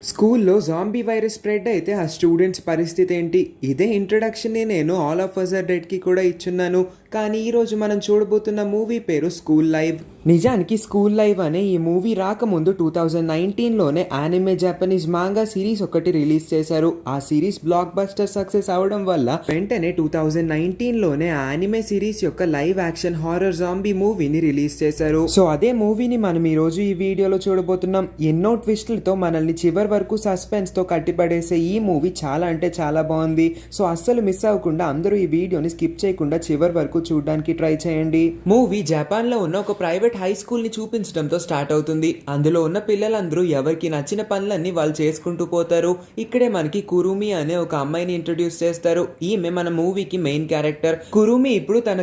స్కూల్లో zombie virus spread అయితే ఆ స్టూడెంట్స్ పరిస్థితి ఏంటి? ఇదే ఇంట్రడక్షన్ని నేను ఆల్ ఆఫ్ అస్ ఆర్ డెడ్కి కూడా ఇచ్చున్నాను. కానీ ఈరోజు మనం చూడబోతున్న మూవీ పేరు స్కూల్ లైవ్. నిజానికి స్కూల్ లైవ్ అనే ఈ మూవీ రాకముందు 2019లోనే యానిమే జాపనీస్ మాంగా సిరీస్ ఒకటి రిలీజ్ చేశారు. ఆ సిరీస్ బ్లాక్ బస్టర్ సక్సెస్ అవడం వల్ల వెంటనే 2019లోనే యానిమే సిరీస్ యొక్క లైవ్ యాక్షన్ హారర్ జాంబీ మూవీని రిలీజ్ చేశారు. సో అదే మూవీని మనం ఈ రోజు ఈ వీడియోలో చూడబోతున్నాం. ఎన్నో ట్విస్టులతో మనల్ని చివరి వరకు సస్పెన్స్ తో కట్టిపడేసే ఈ మూవీ చాలా అంటే చాలా బాగుంది. సో అస్సలు మిస్ అవ్వకుండా అందరూ ఈ వీడియోని స్కిప్ చేయకుండా చివరి వరకు చూడడానికి ట్రై చేయండి. మూవీ జపాన్ లో ఉన్న ఒక ప్రైవేట్ హై స్కూల్ ని చూపించడంతో స్టార్ట్ అవుతుంది. అందులో ఉన్న పిల్లలందరూ ఎవరికి నచ్చిన పనులన్నీ వాళ్ళు చేసుకుంటూ పోతారు. ఇక్కడే మనకి కురుమి అనే ఒక అమ్మాయిని ఇంట్రడ్యూస్ చేస్తారు. ఈమె మన మూవీకి మెయిన్ క్యారెక్టర్. కురుమి ఇప్పుడు తన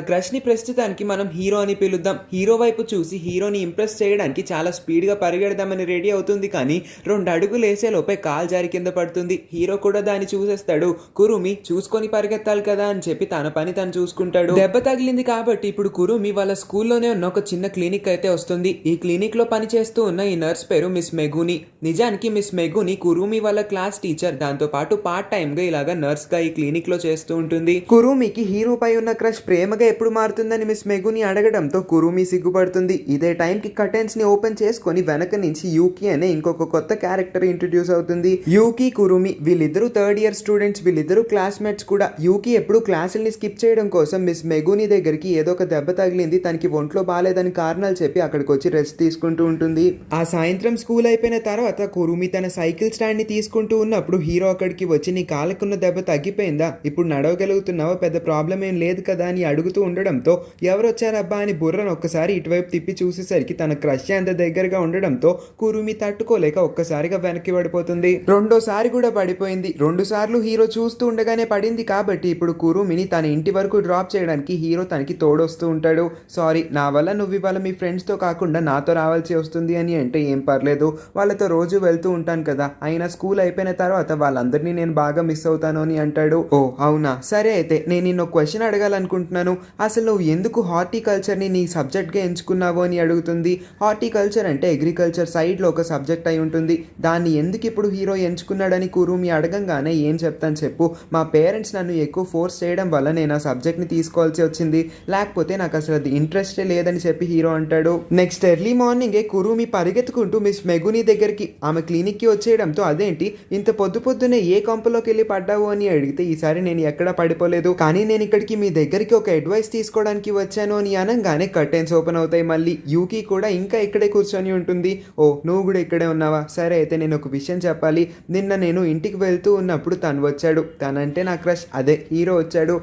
క్రష్ ని ప్రస్తుతానికి మనం హీరో అని పిలుద్దాం. హీరో వైపు చూసి హీరోని ఇంప్రెస్ చేయడానికి చాలా స్పీడ్ గా పరిగెడదామని రెడీ అవుతుంది. కానీ 2 అడుగులు వేసే లోపే కాల్ జారి కింద పడుతుంది. హీరో కూడా దాన్ని చూసేస్తాడు. కురుమి చూసుకొని పరిగెత్తాలి కదా అని చెప్పి తన పని తను చూసుకుంటాడు. దెబ్బ తగిలింది కాబట్టి ఇప్పుడు కురుమి వాళ్ళ స్కూల్లోనే ఉన్న ఒక చిన్న క్లినిక్ అయితే వస్తుంది. ఈ క్లినిక్ లో పని చేస్తూ ఉన్న ఈ నర్స్ పేరు మిస్ మెగుని. నిజానికి మిస్ మెగుని కురుమి వాళ్ళ క్లాస్ టీచర్. దాంతో పాటు పార్ట్ టైమ్ గా ఇలాగా నర్స్ గా ఈ క్లినిక్ లో చేస్తూ ఉంటుంది. కురుమికి హీరో పై ఉన్న క్రష్ ప్రేమగా ఎప్పుడు మారుతుందని మిస్ మెగుని అడగడంతో కురుమి సిగ్గుపడుతుంది. ఇదే టైం కి కర్టెన్స్ ని ఓపెన్ చేసుకొని వెనక నుంచి యూకి అనే ఇంకొక కొత్త క్యారెక్టర్ ఇంట్రడ్యూస్ అవుతుంది. యూకి కురుమి వీళ్ళిద్దరూ 3rd ఇయర్ స్టూడెంట్స్. వీళ్ళిద్దరూ క్లాస్మేట్స్ కూడా. యూకి ఎప్పుడు క్లాసుల్ని స్కిప్ చేయడం కోసం మిస్ మెగుని దగ్గరికి ఏదో ఒక దెబ్బ తగిలింది, తనకి ఒంట్లో బాగాలేదని కారణాలు చెప్పి అక్కడికి వచ్చి రెస్ట్ తీసుకుంటూ ఉంటుంది. ఆ సాయంత్రం స్కూల్ అయిపోయిన తర్వాత కురుమి తన సైకిల్ స్టాండ్ ని తీసుకుంటూ ఉన్నప్పుడు హీరో అక్కడికి వచ్చి నీ కాళ్ళకున్న దెబ్బ తగ్గిపోయిందా, ఇప్పుడు నడవగలుగుతున్నావా, పెద్ద ప్రాబ్లం ఏం లేదు కదా అని అడుగుతూ ఉండడంతో ఎవరొచ్చారబ్బా అని బుర్రను ఒక్కసారి ఇటువైపు తిప్పి చూసేసరికి తన క్రష్ అంత దగ్గరగా ఉండడంతో కురుమి తట్టుకోలేక ఒక్కసారిగా వెనక్కి పడిపోతుంది. రెండోసారి కూడా పడిపోయింది. 2 సార్లు హీరో చూస్తూ ఉండగానే పడింది కాబట్టి ఇప్పుడు కురుమిని తన ఇంటి వరకు డ్రాప్ చేయడానికి హీరో తనకి తోడొస్తూ ఉంటాడు. సారీ, నా వల్ల నువ్వు ఇవాళ మీ ఫ్రెండ్స్ తో కాకుండా నాతో రావాల్సి వస్తుంది అని అంటే ఏం పర్లేదు, వాళ్ళతో రోజు వెళ్తూ ఉంటాను కదా, అయినా స్కూల్ అయిపోయిన తర్వాత వాళ్ళందరినీ నేను బాగా మిస్ అవుతాను అని అంటాడు. ఓ అవునా, సరే అయితే నేను నిన్ను క్వశ్చన్ అడగాలనుకుంటున్నాను. అసలు నువ్వు ఎందుకు హార్టికల్చర్ ని నీ సబ్జెక్ట్ గా ఎంచుకున్నావు అని అడుగుతుంది. హార్టికల్చర్ అంటే అగ్రికల్చర్ సైడ్ లో ఒక సబ్జెక్ట్ అయి ఉంటుంది. దాన్ని ఎందుకు ఇప్పుడు హీరో ఎంచుకున్నాడని కురుమి అడగంగానే ఏం చెప్తాను చెప్పు, మా పేరెంట్స్ నన్ను ఎక్కువ ఫోర్స్ చేయడం వల్ల నేను ఆ సబ్జెక్ట్ ని తీసుకోవాల్సి వచ్చింది, లేకపోతే నాకు అసలు అది ఇంట్రెస్టే లేదని చెప్పి హీరో అంటాడు. నెక్స్ట్ ఎర్లీ మార్నింగే కురుమి పరిగెత్తుకుంటూ మిస్ మెగుని దగ్గరికి ఆమె క్లినిక్ కి వచ్చేయడంతో అదేంటి ఇంత పొద్దునే ఏ కంపలోకి వెళ్ళి పడ్డావు అని అడిగితే ఈసారి నేను ఎక్కడా పడిపోలేదు, కానీ నేను ఇక్కడికి మీ దగ్గరికి ఒక అడ్వైస్ తీసుకోవడానికి వచ్చాను అని అనగానే కర్టెన్స్ ఓపెన్ అవుతాయి. మళ్ళీ యూకి కూడా ఇంకా ఇక్కడే కూర్చొని ఉంటుంది. ఓ నువ్వు కూడా ఇక్కడే ఉన్నావా, సరే అయితే నేను ఒక విషయం చెప్పాలి. నిన్న నేను ఇంటికి వెళ్తూ ఉన్నప్పుడు తను వచ్చాడు. తనంటే నా క్రష్, అదే హీరో వచ్చాడు.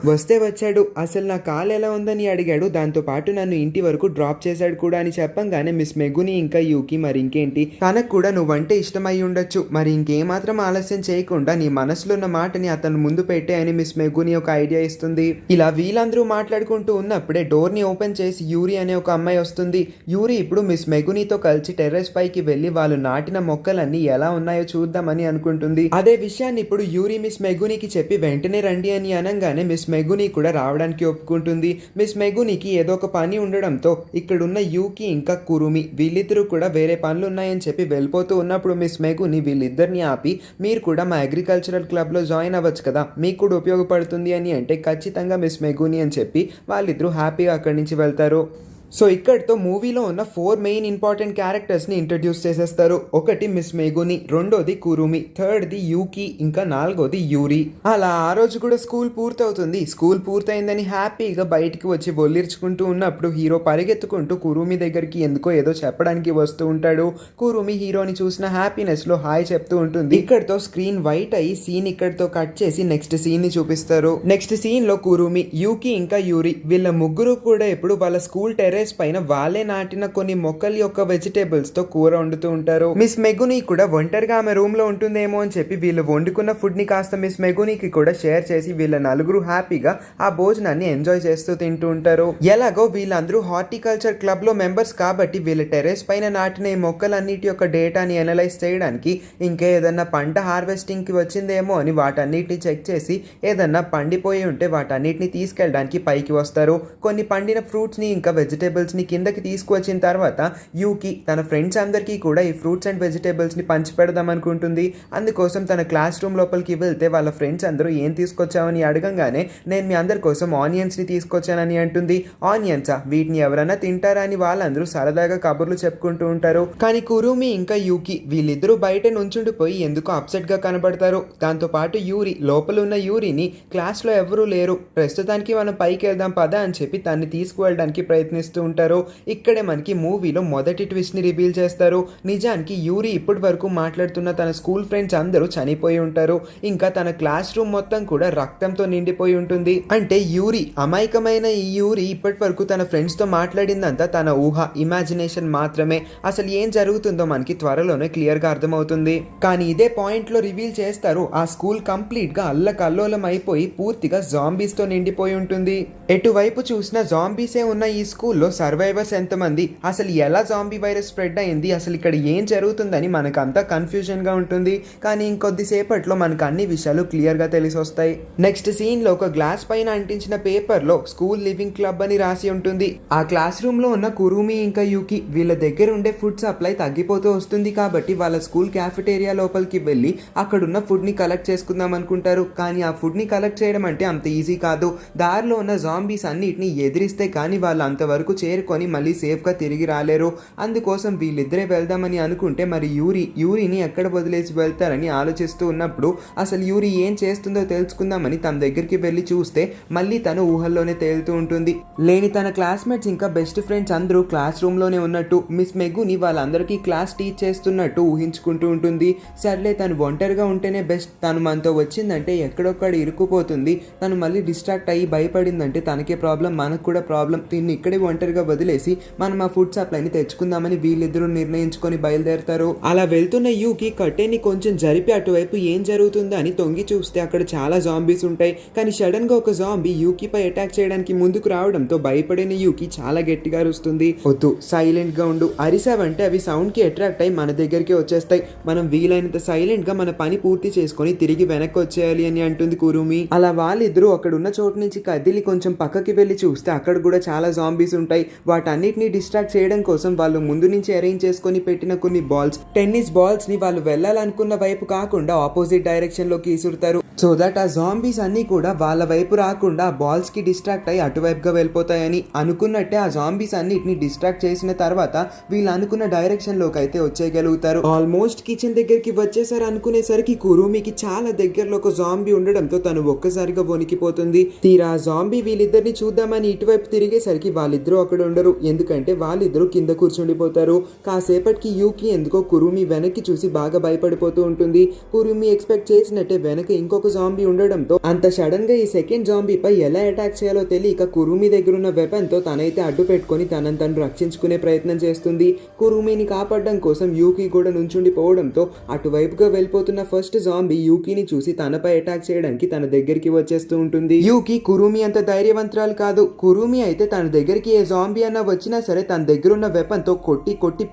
వచ్చాడు అసలు నా కాలు ఎలా ఉందని అడిగాడు. దాంతో పాటు నన్ను ఇంటి వరకు డ్రాప్ చేశాడు కూడా అని చెప్పంగానే మిస్ మెగుని ఇంకా యూకి మరి ఇంకేంటి, తనకు కూడా నువ్వంటే ఇష్టమై ఉండొచ్చు, మరి ఇంకేమాత్రం ఆలస్యం చేయకుండా నీ మనసులో ఉన్న మాటని అతను ముందు పెట్టే అని మిస్ మెగుని ఒక ఐడియా ఇస్తుంది. ఇలా వీళ్ళందరూ మాట్లాడుకుంటూ ఉన్నప్పుడే డోర్ ని ఓపెన్ చేసి యూరి అనే ఒక అమ్మాయి వస్తుంది. యూరి ఇప్పుడు మిస్ మెగునితో కలిసి టెర్రస్ పైకి వెళ్లి వాళ్ళు నాటిన మొక్కలన్నీ ఎలా ఉన్నాయో చూద్దామని అనుకుంటుంది. అదే విషయాన్ని ఇప్పుడు యూరి మిస్ మెగునికి చెప్పి వెంటనే రండి అని అనగానే మిస్ మెగుని కూడా రావడానికి ఒప్పుకుంటుంది. మిస్ మెగునికి ఏదో ఒక పని ఉండడంతో ఇక్కడున్న యూకి ఇంకా కురుమి వీళ్ళిద్దరూ కూడా వేరే పనులు ఉన్నాయని చెప్పి వెళ్ళిపోతూ ఉన్నప్పుడు మిస్ మెగుని వీళ్ళిద్దరిని ఆపి మీరు కూడా మా అగ్రికల్చరల్ క్లబ్ లో జాయిన్ అవ్వచ్చు కదా, మీకు కూడా ఉపయోగపడుతుంది అని అంటే ఖచ్చితంగా మిస్ మెగుని అని చెప్పి వాళ్ళిద్దరూ హ్యాపీగా అక్కడి నుంచి వెళ్తారు. సో ఇక్కడితో మూవీలో ఉన్న 4 మెయిన్ ఇంపార్టెంట్ క్యారెక్టర్స్ని ఇంట్రడ్యూస్ చేసేస్తారు. ఒకటి మిస్ మెగుని, రెండోది కురుమి, థర్డ్ది యూకి, ఇంకా 4వది యూరి. అలా ఆ రోజు కూడా స్కూల్ పూర్తవుతుంది. స్కూల్ పూర్తయిందని హ్యాపీగా బయటికి వచ్చి ఒల్లిర్చుకుంటూ ఉన్నప్పుడు హీరో పరిగెత్తుకుంటూ కురుమి దగ్గరికి ఎందుకో ఏదో చెప్పడానికి వస్తూ ఉంటాడు. కురుమి హీరోని చూసిన హ్యాపీనెస్ లో హాయ్ చెప్తూ ఉంటుంది. ఇక్కడితో స్క్రీన్ వైట్ అయ్యి సీన్ ఇక్కడితో కట్ చేసి నెక్స్ట్ సీన్ ని చూపిస్తారు. నెక్స్ట్ సీన్ లో కురుమి, యూకి ఇంకా యూరి వీళ్ళ ముగ్గురు కూడా ఎప్పుడు వాళ్ళ స్కూల్ టెర్రస్ పైన వాళ్ళే నాటిన కొన్ని మొక్కల యొక్క వెజిటేబుల్స్ తో కూర వండుతూ ఉంటారు. మిస్ మెగుని కూడా ఒంటరిగా ఆమె రూమ్ లో ఉంటుందేమో అని చెప్పి వీళ్ళు వండుకున్న ఫుడ్ ని కాస్త మిస్ మెగునికి కూడా షేర్ చేసి వీళ్ళ నలుగురు హ్యాపీగా ఆ భోజనాన్ని ఎంజాయ్ చేస్తూ తింటూ ఉంటారు. ఎలాగో వీళ్ళందరూ హార్టికల్చర్ క్లబ్ లో మెంబర్స్ కాబట్టి వీళ్ళ టెర్రస్ పైన నాటిన ఈ మొక్కలన్నిటి యొక్క డేటాని అనలైజ్ చేయడానికి ఇంకా ఏదన్నా పంట హార్వెస్టింగ్ కి వచ్చిందేమో అని వాటన్నిటిని చెక్ చేసి ఏదన్నా పండిపోయి ఉంటే వాటన్నిటిని తీసుకెళ్ళడానికి పైకి వస్తారు. కొన్ని పండిన ఫ్రూట్స్ ని ఇంకా వెజిటేబుల్స్ వెజిటేబుల్స్ని కిందకి తీసుకువచ్చిన తర్వాత యూకి తన ఫ్రెండ్స్ అందరికీ కూడా ఈ ఫ్రూట్స్ అండ్ వెజిటేబుల్స్ని పంచి పెడదాం అనుకుంటుంది. అందుకోసం తన క్లాస్ రూమ్ లోపలికి వెళ్తే వాళ్ళ ఫ్రెండ్స్ అందరూ ఏం తీసుకొచ్చామని అడగంగానే నేను మీ అందరి కోసం ఆనియన్స్ని తీసుకొచ్చానని అంటుంది. ఆనియన్సా, వీటిని ఎవరైనా తింటారా అని వాళ్ళందరూ సరదాగా కబుర్లు చెప్పుకుంటూ ఉంటారు. కానీ కురుమి ఇంకా యూకి వీళ్ళిద్దరూ బయట నుంచుండిపోయి ఎందుకో అప్సెట్గా కనబడతారు. దాంతోపాటు యూరి లోపల ఉన్న యూరిని క్లాస్లో ఎవరూ లేరు, ప్రస్తుతానికి మనం పైకి వెళ్దాం పదా అని చెప్పి తన్ని తీసుకువెళ్ళడానికి ప్రయత్నిస్తూ ఉంటారు. ఇక్కడే మనకి మూవీలో మొదటి ట్విస్ట్ని రివీల్ చేస్తారు. నిజానికి యూరి ఇప్పటి వరకు మాట్లాడుతున్న తన స్కూల్ ఫ్రెండ్స్ అందరూ చనిపోయి ఉంటారు. ఇంకా తన క్లాస్ రూమ్ మొత్తం కూడా రక్తంతో నిండిపోయి ఉంటుంది. అంటే యూరి అమాయకమైన ఈ యూరి ఇప్పటి వరకు తన ఫ్రెండ్స్తో మాట్లాడిందంతా తన ఊహ, ఇమాజినేషన్ మాత్రమే. అసలు ఏం జరుగుతుందో మనకి త్వరలోనే క్లియర్గా అర్థమవుతుంది. కానీ ఇదే పాయింట్లో రివీల్ చేస్తారు ఆ స్కూల్ కంప్లీట్గా అల్లకల్లోలం అయిపోయి పూర్తిగా జాంబీస్తో నిండిపోయి ఉంటుంది. ఎటువైపు చూసినా జాంబీసే ఉన్న ఈ స్కూల్లో సర్వైవర్స్ ఎంతమంది, అసలు ఎలా జాంబీ వైరస్ స్ప్రెడ్ అయింది, అసలు ఇక్కడ ఏం జరుగుతుందని మనకంతా కన్ఫ్యూజన్గా ఉంటుంది. కానీ ఇంకొద్దిసేపట్లో మనకు అన్ని విషయాలు క్లియర్గా తెలిసి వస్తాయి. నెక్స్ట్ సీన్లో ఒక గ్లాస్ పైన అంటించిన పేపర్లో స్కూల్ లివింగ్ క్లబ్ అని రాసి ఉంటుంది. ఆ క్లాస్ రూమ్లో ఉన్న కురుమి ఇంకా యూకి వీళ్ళ దగ్గర ఉండే ఫుడ్ సప్లై తగ్గిపోతూ వస్తుంది కాబట్టి వాళ్ళ స్కూల్ క్యాఫెటేరియా లోపలికి వెళ్ళి అక్కడున్న ఫుడ్ని కలెక్ట్ చేసుకుందాం అనుకుంటారు. కానీ ఆ ఫుడ్ని కలెక్ట్ చేయడం అంటే అంత ఈజీ కాదు. దారిలో ఉన్న జాంబీస్ అన్నిటిని ఎదిరిస్తే కానీ వాళ్ళు అంతవరకు చేరుకొని మళ్ళీ సేఫ్గా తిరిగి రాలేరు. అందుకోసం వీళ్ళిద్దరే వెళ్దామని అనుకుంటే మరి యూరిని ఎక్కడ వదిలేసి వెళ్తారని ఆలోచిస్తూ ఉన్నప్పుడు అసలు యూరి ఏం చేస్తుందో తెలుసుకుందామని తన దగ్గరికి వెళ్ళి చూస్తే మళ్ళీ తను ఊహల్లోనే తేలుతూ ఉంటుంది. లేని తన క్లాస్మేట్స్ ఇంకా బెస్ట్ ఫ్రెండ్స్ అందరూ క్లాస్ రూమ్లోనే ఉన్నట్టు, మిస్ మెగుని వాళ్ళందరికీ క్లాస్ టీచ్ చేస్తున్నట్టు ఊహించుకుంటూ ఉంటుంది. సర్లే తను ఒంటరిగా ఉంటేనే బెస్ట్, తను మనతో వచ్చిందంటే ఎక్కడొక్కడ ఇరుక్కుపోతుంది, తను మళ్ళీ డిస్ట్రాక్ట్ అయ్యి భయపడిందంటే తనకే ప్రాబ్లం, మనకు కూడా ప్రాబ్లం, దీన్ని ఇక్కడే ఒంటరిగా వదిలేసి మనం ఆ ఫుడ్ సప్లైని తెచ్చుకుందామని వీళ్ళిద్దరూ నిర్ణయించుకొని బయలుదేరతారు. అలా వెళ్తున్న యూకి కట్టెని కొంచెం జరిపి అటువైపు ఏం జరుగుతుందో అని తొంగి చూస్తే అక్కడ చాలా జాంబీస్ ఉంటాయి. కానీ సడన్ గా ఒక జాంబీ యూకిపై అటాక్ చేయడానికి ముందుకు రావడంతో భయపడిన యూకి చాలా గట్టిగా అరుస్తుంది. వద్దు, సైలెంట్ గా ఉండు, అరిసావంటే అవి సౌండ్ కి అట్రాక్ట్ అయ్యి మన దగ్గరికి వచ్చేస్తాయి, మనం వీలైనంత సైలెంట్ గా మన పని పూర్తి చేసుకొని తిరిగి వెనక్కి వచ్చేయాలి అని అంటుంది కురుమి. అలా వాళ్ళిద్దరూ అక్కడ ఉన్న చోటు నుంచి కదిలి కొంచెం పక్కకి వెళ్ళి చూస్తే అక్కడ కూడా చాలా జాంబీస్ ఉంటాయి. వాటన్నిటిని డిస్ట్రాక్ట్ చేయడం కోసం వాళ్ళు ముందు నుంచి అరేంజ్ చేసుకొని పెట్టిన కొన్ని బాల్స్, టెన్నిస్ బాల్స్ ని వాళ్ళు వెళ్ళాలనుకున్న వైపు కాకుండా ఆపోజిట్ డైరెక్షన్ లోకి ఇసురుతారు. సో దట్ ఆ జాంబీస్ అన్ని కూడా వాళ్ళ వైపు రాకుండా బాల్స్ కి డిస్ట్రాక్ట్ అయ్యి అటువైపుగా వెళ్ళిపోతాయని. అనుకున్నట్టే ఆ జాంబీస్ అన్నిటిని డిస్ట్రాక్ట్ చేసిన తర్వాత వీళ్ళు అనుకున్న డైరెక్షన్ లోకి అయితే వచ్చేయగలుగుతారు. ఆల్మోస్ట్ కిచెన్ దగ్గరికి వచ్చేసారు అనుకునేసరికి కురుమికి చాలా దగ్గరలో ఒక జాంబీ ఉండడంతో తను ఒక్కసారిగా వణికిపోతుంది. తీరా ఆ జాంబీ వీళ్ళిద్దరిని చూద్దామని ఇటువైపు తిరిగేసరికి వాళ్ళిద్దరూ అక్కడ ఉండరు, ఎందుకంటే వాళ్ళిద్దరూ కింద కూర్చుండిపోతారు. కాసేపటికి యూకి ఎందుకో కురుమి వెనక్కి చూసి బాగా భయపడిపోతూ ఉంటుంది. కురుమి ఎక్స్పెక్ట్ చేసినట్టే వెనక ఇంకొక జాంబీ ఉండడంతో అంత సడన్ గా ఈ సెకండ్ జాంబీపై ఎలా అటాక్ చేయాలో తెలియక కురుమి దగ్గర ఉన్న వెపన్ తో తనైతే అడ్డు పెట్టుకుని తనను తను రక్షించుకునే ప్రయత్నం చేస్తుంది. కురుమిని కాపాడడం కోసం యూకి కూడా నుంచుండిపోవడంతో అటువైపుగా వెళ్ళిపోతున్న ఫస్ట్ జాంబీ యూకిని చూసి తనపై అటాక్ చేయడానికి తన దగ్గరికి వచ్చేస్తూ ఉంటుంది. యూకి కురుమి అంత ధైర్యవంతురాలు కాదు. కురుమి అయితే తన దగ్గరికి ఏ జాంబీ అన్న వచ్చినా సరే తన దగ్గర ఉన్న వెపన్ తో కొట్టి కొట్టి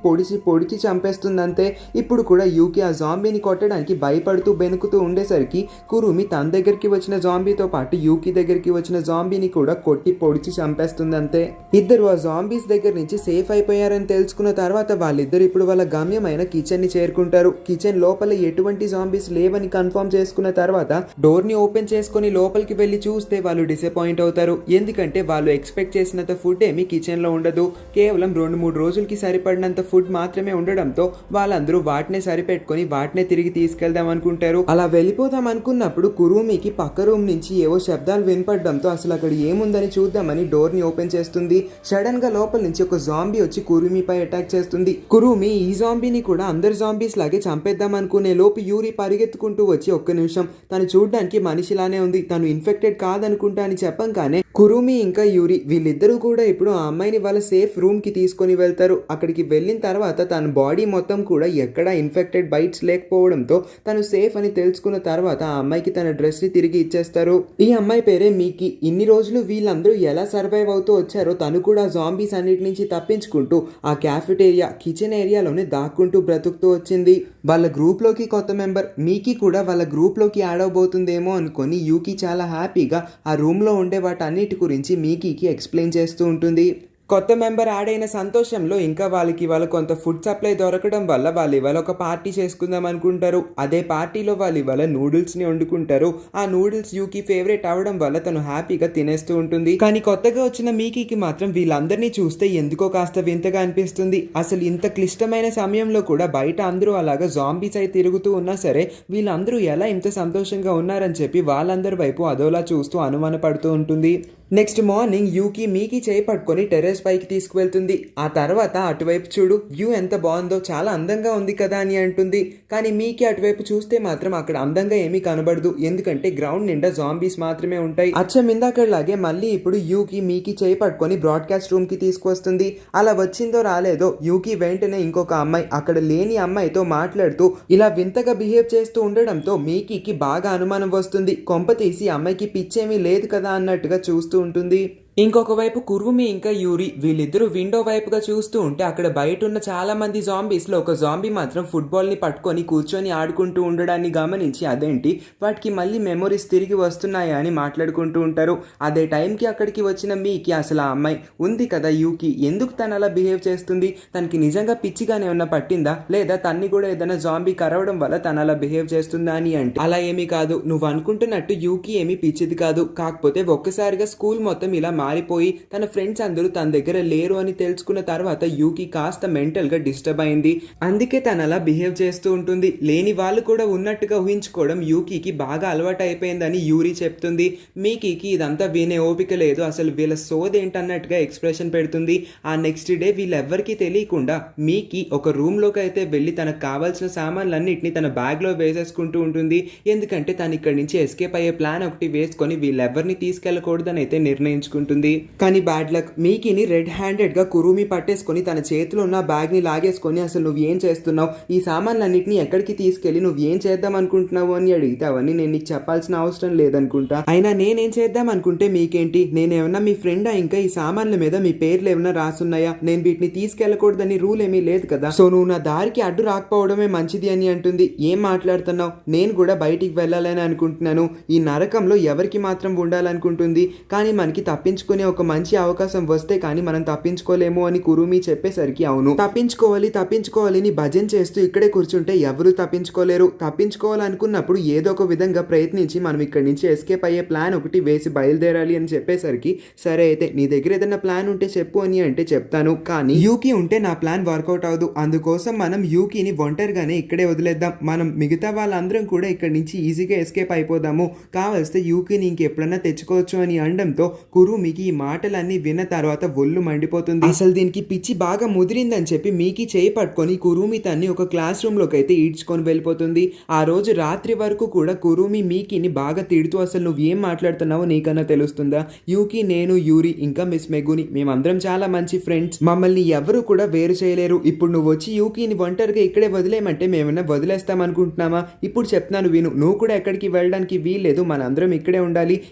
పొడిచి చంపేస్తుంది అంతే. ఇప్పుడు కూడా యూకి ఆ జాంబీని కొట్టడానికి భయపడుతూ బెనుకుతూ ఉండేసరికి కురుమి తన దగ్గరికి వచ్చిన జాంబీతో పాటు యూకి దగ్గరికి వచ్చిన జాంబీని కూడా కొట్టి పొడిచి చంపేస్తుంది అంతే. ఇద్దరు ఆ జాంబీస్ దగ్గర నుంచి సేఫ్ అయిపోయారని తెలుసుకున్న తర్వాత వాళ్ళిద్దరు ఇప్పుడు వాళ్ళ గమ్యమైన కిచెన్ ని చేరుకుంటారు. కిచెన్ లోపల ఎటువంటి జాంబీస్ లేవని కన్ఫర్మ్ చేసుకున్న తర్వాత డోర్ ని ఓపెన్ చేసుకుని లోపలికి వెళ్లి చూస్తే వాళ్ళు డిసప్పాయింట్ అవుతారు. ఎందుకంటే వాళ్ళు ఎక్స్పెక్ట్ చేసినంత ఫుడ్ ఏమి కిచెన్ లో ఉండదు. కేవలం 2-3 రోజులకి సరిపడినంత ఫుడ్ మాత్రమే ఉండడంతో వాళ్ళందరూ వాటినే సరిపెట్టుకుని వాటినే తిరిగి తీసుకెళ్దాం అనుకుంటారు. అలా వెళ్ళిపోదాం అనుకున్నప్పుడు కురుమికి పక్క రూమ్ నుంచి ఏవో శబ్దాలు వినపడడంతో అసలు అక్కడ ఏముందని చూద్దామని డోర్ ని ఓపెన్ చేస్తుంది. సడన్ గా లోపల నుంచి ఒక జాంబీ వచ్చి కురుమిపై అటాక్ చేస్తుంది. కురుమి ఈ జాంబీని కూడా అందరు జాంబీస్ లాగే చంపేద్దాం అనుకునే లోపు యూరి పరిగెత్తుకుంటూ వచ్చి ఒక్క నిమిషం, తను చూడ్డానికి మనిషిలానే ఉంది, తను ఇన్ఫెక్టెడ్ కాదనుకుంటా అని చెప్పంగానే కురుమి ఇంకా యూరి వీళ్ళిద్దరూ కూడా ఇప్పుడు ఆ అమ్మాయిని వాళ్ళ సేఫ్ రూమ్ కి తీసుకొని వెళ్తారు. అక్కడికి వెళ్ళిన తర్వాత తన బాడీ మొత్తం కూడా ఎక్కడా ఇన్ఫెక్టెడ్ బైట్స్ లేకపోవడంతో తను సేఫ్ అని తెలుసుకున్న తర్వాత ఆ అమ్మాయికి తన డ్రెస్ ని తిరిగి ఇచ్చేస్తారు. ఈ అమ్మాయి పేరే మీకి. ఇన్ని రోజులు వీళ్ళందరూ ఎలా సర్వైవ్ అవుతూ వచ్చారో తను కూడా జాంబీస్ అన్నిటి నుంచి తప్పించుకుంటూ ఆ క్యాఫెటేరియా కిచెన్ ఏరియాలోనే దాక్కుంటూ బ్రతుకుతూ వచ్చింది. వాళ్ళ గ్రూప్ లోకి కొత్త మెంబర్ మీకి కూడా వాళ్ళ గ్రూప్ లోకి యాడ్ అవబోతుందేమో అనుకొని యూకి చాలా హ్యాపీగా ఆ రూమ్ లో ఉండే వాటన్నిటి గురించి మీకీకి ఎక్స్ప్లెయిన్ చేస్తూ ఉంటుంది. కొత్త మెంబర్ యాడ్ అయిన సంతోషంలో ఇంకా వాళ్ళ కొంత ఫుడ్ సప్లై దొరకడం వల్ల వాళ్ళు ఇవాళ ఒక పార్టీ చేసుకుందాం అనుకుంటారు. అదే పార్టీలో వాళ్ళు ఇవాళ నూడిల్స్ని వండుకుంటారు. ఆ నూడిల్స్ యూకి ఫేవరెట్ అవడం వల్ల తను హ్యాపీగా తినేస్తూ ఉంటుంది. కానీ కొత్తగా వచ్చిన మీకీకి మాత్రం వీళ్ళందరినీ చూస్తే ఎందుకో కాస్త వింతగా అనిపిస్తుంది. అసలు ఇంత క్లిష్టమైన సమయంలో కూడా బయట అందరూ అలాగా జాంబీస్ అయి తిరుగుతూ ఉన్నా సరే వీళ్ళందరూ ఎలా ఇంత సంతోషంగా ఉన్నారని చెప్పి వాళ్ళందరి వైపు అదోలా చూస్తూ అనుమానపడుతూ ఉంటుంది. నెక్స్ట్ మార్నింగ్ యూకి మీకి చేయి పట్టుకొని టెర్రస్ పైకి తీసుకువెళ్తుంది. ఆ తర్వాత అటువైపు చూడు, వ్యూ ఎంత బాగుందో, చాలా అందంగా ఉంది కదా అని అంటుంది. కానీ మీకి అటువైపు చూస్తే మాత్రం అక్కడ అందంగా ఏమీ కనబడదు. ఎందుకంటే గ్రౌండ్ నిండా జాంబీస్ మాత్రమే ఉంటాయి. అచ్చం ఇందాకలాగే మళ్ళీ ఇప్పుడు యూకి మీకి చేయి పట్టుకొని బ్రాడ్కాస్ట్ రూమ్ కి తీసుకువస్తుంది. అలా వచ్చిందో రాలేదో యూకి వెంటనే ఇంకొక అమ్మాయి, అక్కడ లేని అమ్మాయితో మాట్లాడుతూ ఇలా వింతగా బిహేవ్ చేస్తూ ఉండడంతో మీకీకి బాగా అనుమానం వస్తుంది. కొంప తీసి అమ్మాయికి పిచ్చేమీ లేదు కదా అన్నట్టుగా చూస్తూ ఉంటుంది. ఇంకొక వైపు కురుమి ఇంకా యూరి వీళ్ళిద్దరూ విండో వైపుగా చూస్తూ ఉంటే అక్కడ బయట ఉన్న చాలా మంది జాంబీస్లో ఒక జాంబీ మాత్రం ఫుట్బాల్ని పట్టుకొని కూర్చొని ఆడుకుంటూ ఉండడాన్ని గమనించి అదేంటి వాటికి మళ్ళీ మెమొరీస్ తిరిగి వస్తున్నాయా అని మాట్లాడుకుంటూ ఉంటారు. అదే టైంకి అక్కడికి వచ్చిన మీకి అసలు ఆ అమ్మాయి ఉంది కదా యూకి, ఎందుకు తను అలా బిహేవ్ చేస్తుంది, తనకి నిజంగా పిచ్చిగానే ఏమన్నా పట్టిందా లేదా తన్ని కూడా ఏదైనా జాంబీ కరవడం వల్ల తను అలా బిహేవ్ చేస్తుందా అని అంటే అలా ఏమీ కాదు, నువ్వు అనుకుంటున్నట్టు యూకి ఏమీ పిచ్చిది కాదు. కాకపోతే ఒక్కసారిగా స్కూల్ మొత్తం ఇలా మారిపోయి తన ఫ్రెండ్స్ అందరూ తన దగ్గర లేరు అని తెలుసుకున్న తర్వాత యూకి కాస్త మెంటల్ గా డిస్టర్బ్ అయింది. అందుకే తను అలా బిహేవ్ చేస్తూ ఉంటుంది. లేని వాళ్ళు కూడా ఉన్నట్టుగా ఊహించుకోవడం యూకి బాగా అలవాటు అయిపోయిందని యూరి చెప్తుంది. మీకీకి ఇదంతా వినే ఓపిక లేదు, అసలు వీళ్ళ సోదేంటన్నట్టుగా ఎక్స్ప్రెషన్ పెడుతుంది. ఆ నెక్స్ట్ డే వీళ్ళెవ్వరికీ తెలియకుండా మీకి ఒక రూమ్ లోకి అయితే వెళ్ళి తనకు కావాల్సిన సామాన్లన్నింటినీ తన బ్యాగ్ లో వేసేసుకుంటూ ఉంటుంది. ఎందుకంటే తను ఇక్కడి నుంచి ఎస్కేప్ అయ్యే ప్లాన్ ఒకటి వేసుకొని వీళ్ళెవ్వరిని తీసుకెళ్లకూడదని అయితే నిర్ణయించుకుంటుంది. కానీ బ్యాడ్ లక్, మీకిని రెడ్ హ్యాండెడ్ గా కురుమి పట్టేసుకొని తన చేతిలో ఉన్న బ్యాగ్ ని లాగేసుకొని అసలు నువ్వు ఏం చేస్తున్నావు, ఈ సామాన్లన్నింటినీ ఎక్కడికి తీసుకెళ్లి నువ్వు ఏం చేద్దాం అనుకుంటున్నావు అని అడిగితే అవన్నీ నేను నీకు చెప్పాల్సిన అవసరం లేదనుకుంటా, అయినా నేనేం చేద్దాం అనుకుంటే మీకేంటి, నేనేమన్నా మీ ఫ్రెండా, ఇంకా ఈ సామాన్ల మీద మీ పేర్లు ఏమన్నా రాసున్నాయా, నేను వీటిని తీసుకెళ్లకూడదని రూల్ ఏమీ లేదు కదా, సో నువ్వు నా దారికి అడ్డు రాకపోవడమే మంచిది అని అంటుంది. ఏం మాట్లాడుతున్నావు, నేను కూడా బయటికి వెళ్ళాలని అనుకుంటున్నాను, ఈ నరకంలో ఎవరికి మాత్రం ఉండాలనుకుంటుంది, కానీ మనకి తప్పించుకునే ఒక మంచి అవకాశం వస్తే కానీ మనం తప్పించుకోలేము అని కురుమి చెప్పేసరికి అవును తప్పించుకోవాలి ని భజన చేస్తూ ఇక్కడే కూర్చుంటే ఎవరు తప్పించుకోలేరు, తప్పించుకోవాలనుకున్నప్పుడు ఏదో ఒక విధంగా ప్రయత్నించి మనం ఇక్కడి నుంచి ఎస్కేప్ అయ్యే ప్లాన్ ఒకటి వేసి బయలుదేరాలి అని చెప్పేసరికి సరే అయితే నీ దగ్గర ఏదైనా ప్లాన్ ఉంటే చెప్పు అని అంటే చెప్తాను, కానీ యూకి ఉంటే నా ప్లాన్ వర్కౌట్ అవ్వదు, అందుకోసం మనం యూకిని ఒంటరిగానే ఇక్కడే వదిలేద్దాం, మనం మిగతా వాళ్ళందరం కూడా ఇక్కడి నుంచి ఈజీగా ఎస్కేప్ అయిపోదాము, కావలిస్తే యూకిని ఇంకెప్పుడన్నా తెచ్చుకోవచ్చు అని అనడంతో కురుమికి ఈ మాటలన్నీ విన్న తర్వాత ఒళ్ళు మండిపోతుంది. అసలు దీనికి పిచ్చి బాగా ముదిరిందని చెప్పి మీకి చేయి పట్టుకొని కురుమి తన్ని ఒక క్లాస్ రూమ్ లోకి అయితే ఈడ్చుకొని వెళ్ళిపోతుంది. ఆ రోజు రాత్రి వరకు కూడా కురుమి మీకిని బాగా తిడుతూ అసలు నువ్వు ఏం మాట్లాడుతున్నావో నీకన్నా తెలుస్తుందా, యూకి, నేను, యూరి ఇంకా మిస్ మెగుని మేమందరం చాలా మంచి ఫ్రెండ్స్, మమ్మల్ని ఎవరు కూడా వేరు చేయలేరు, ఇప్పుడు నువ్వు వచ్చి యూకిని ఒంటరిగా ఇక్కడే వదిలేయమంటే మేమన్నా వదిలేస్తాం అనుకుంటున్నామా, ఇప్పుడు చెప్తున్నాను విను, నువ్వు కూడా ఎక్కడికి వెళ్ళడానికి వీల్లేదు, మనందరం ఇక్కడే ఉండాలి,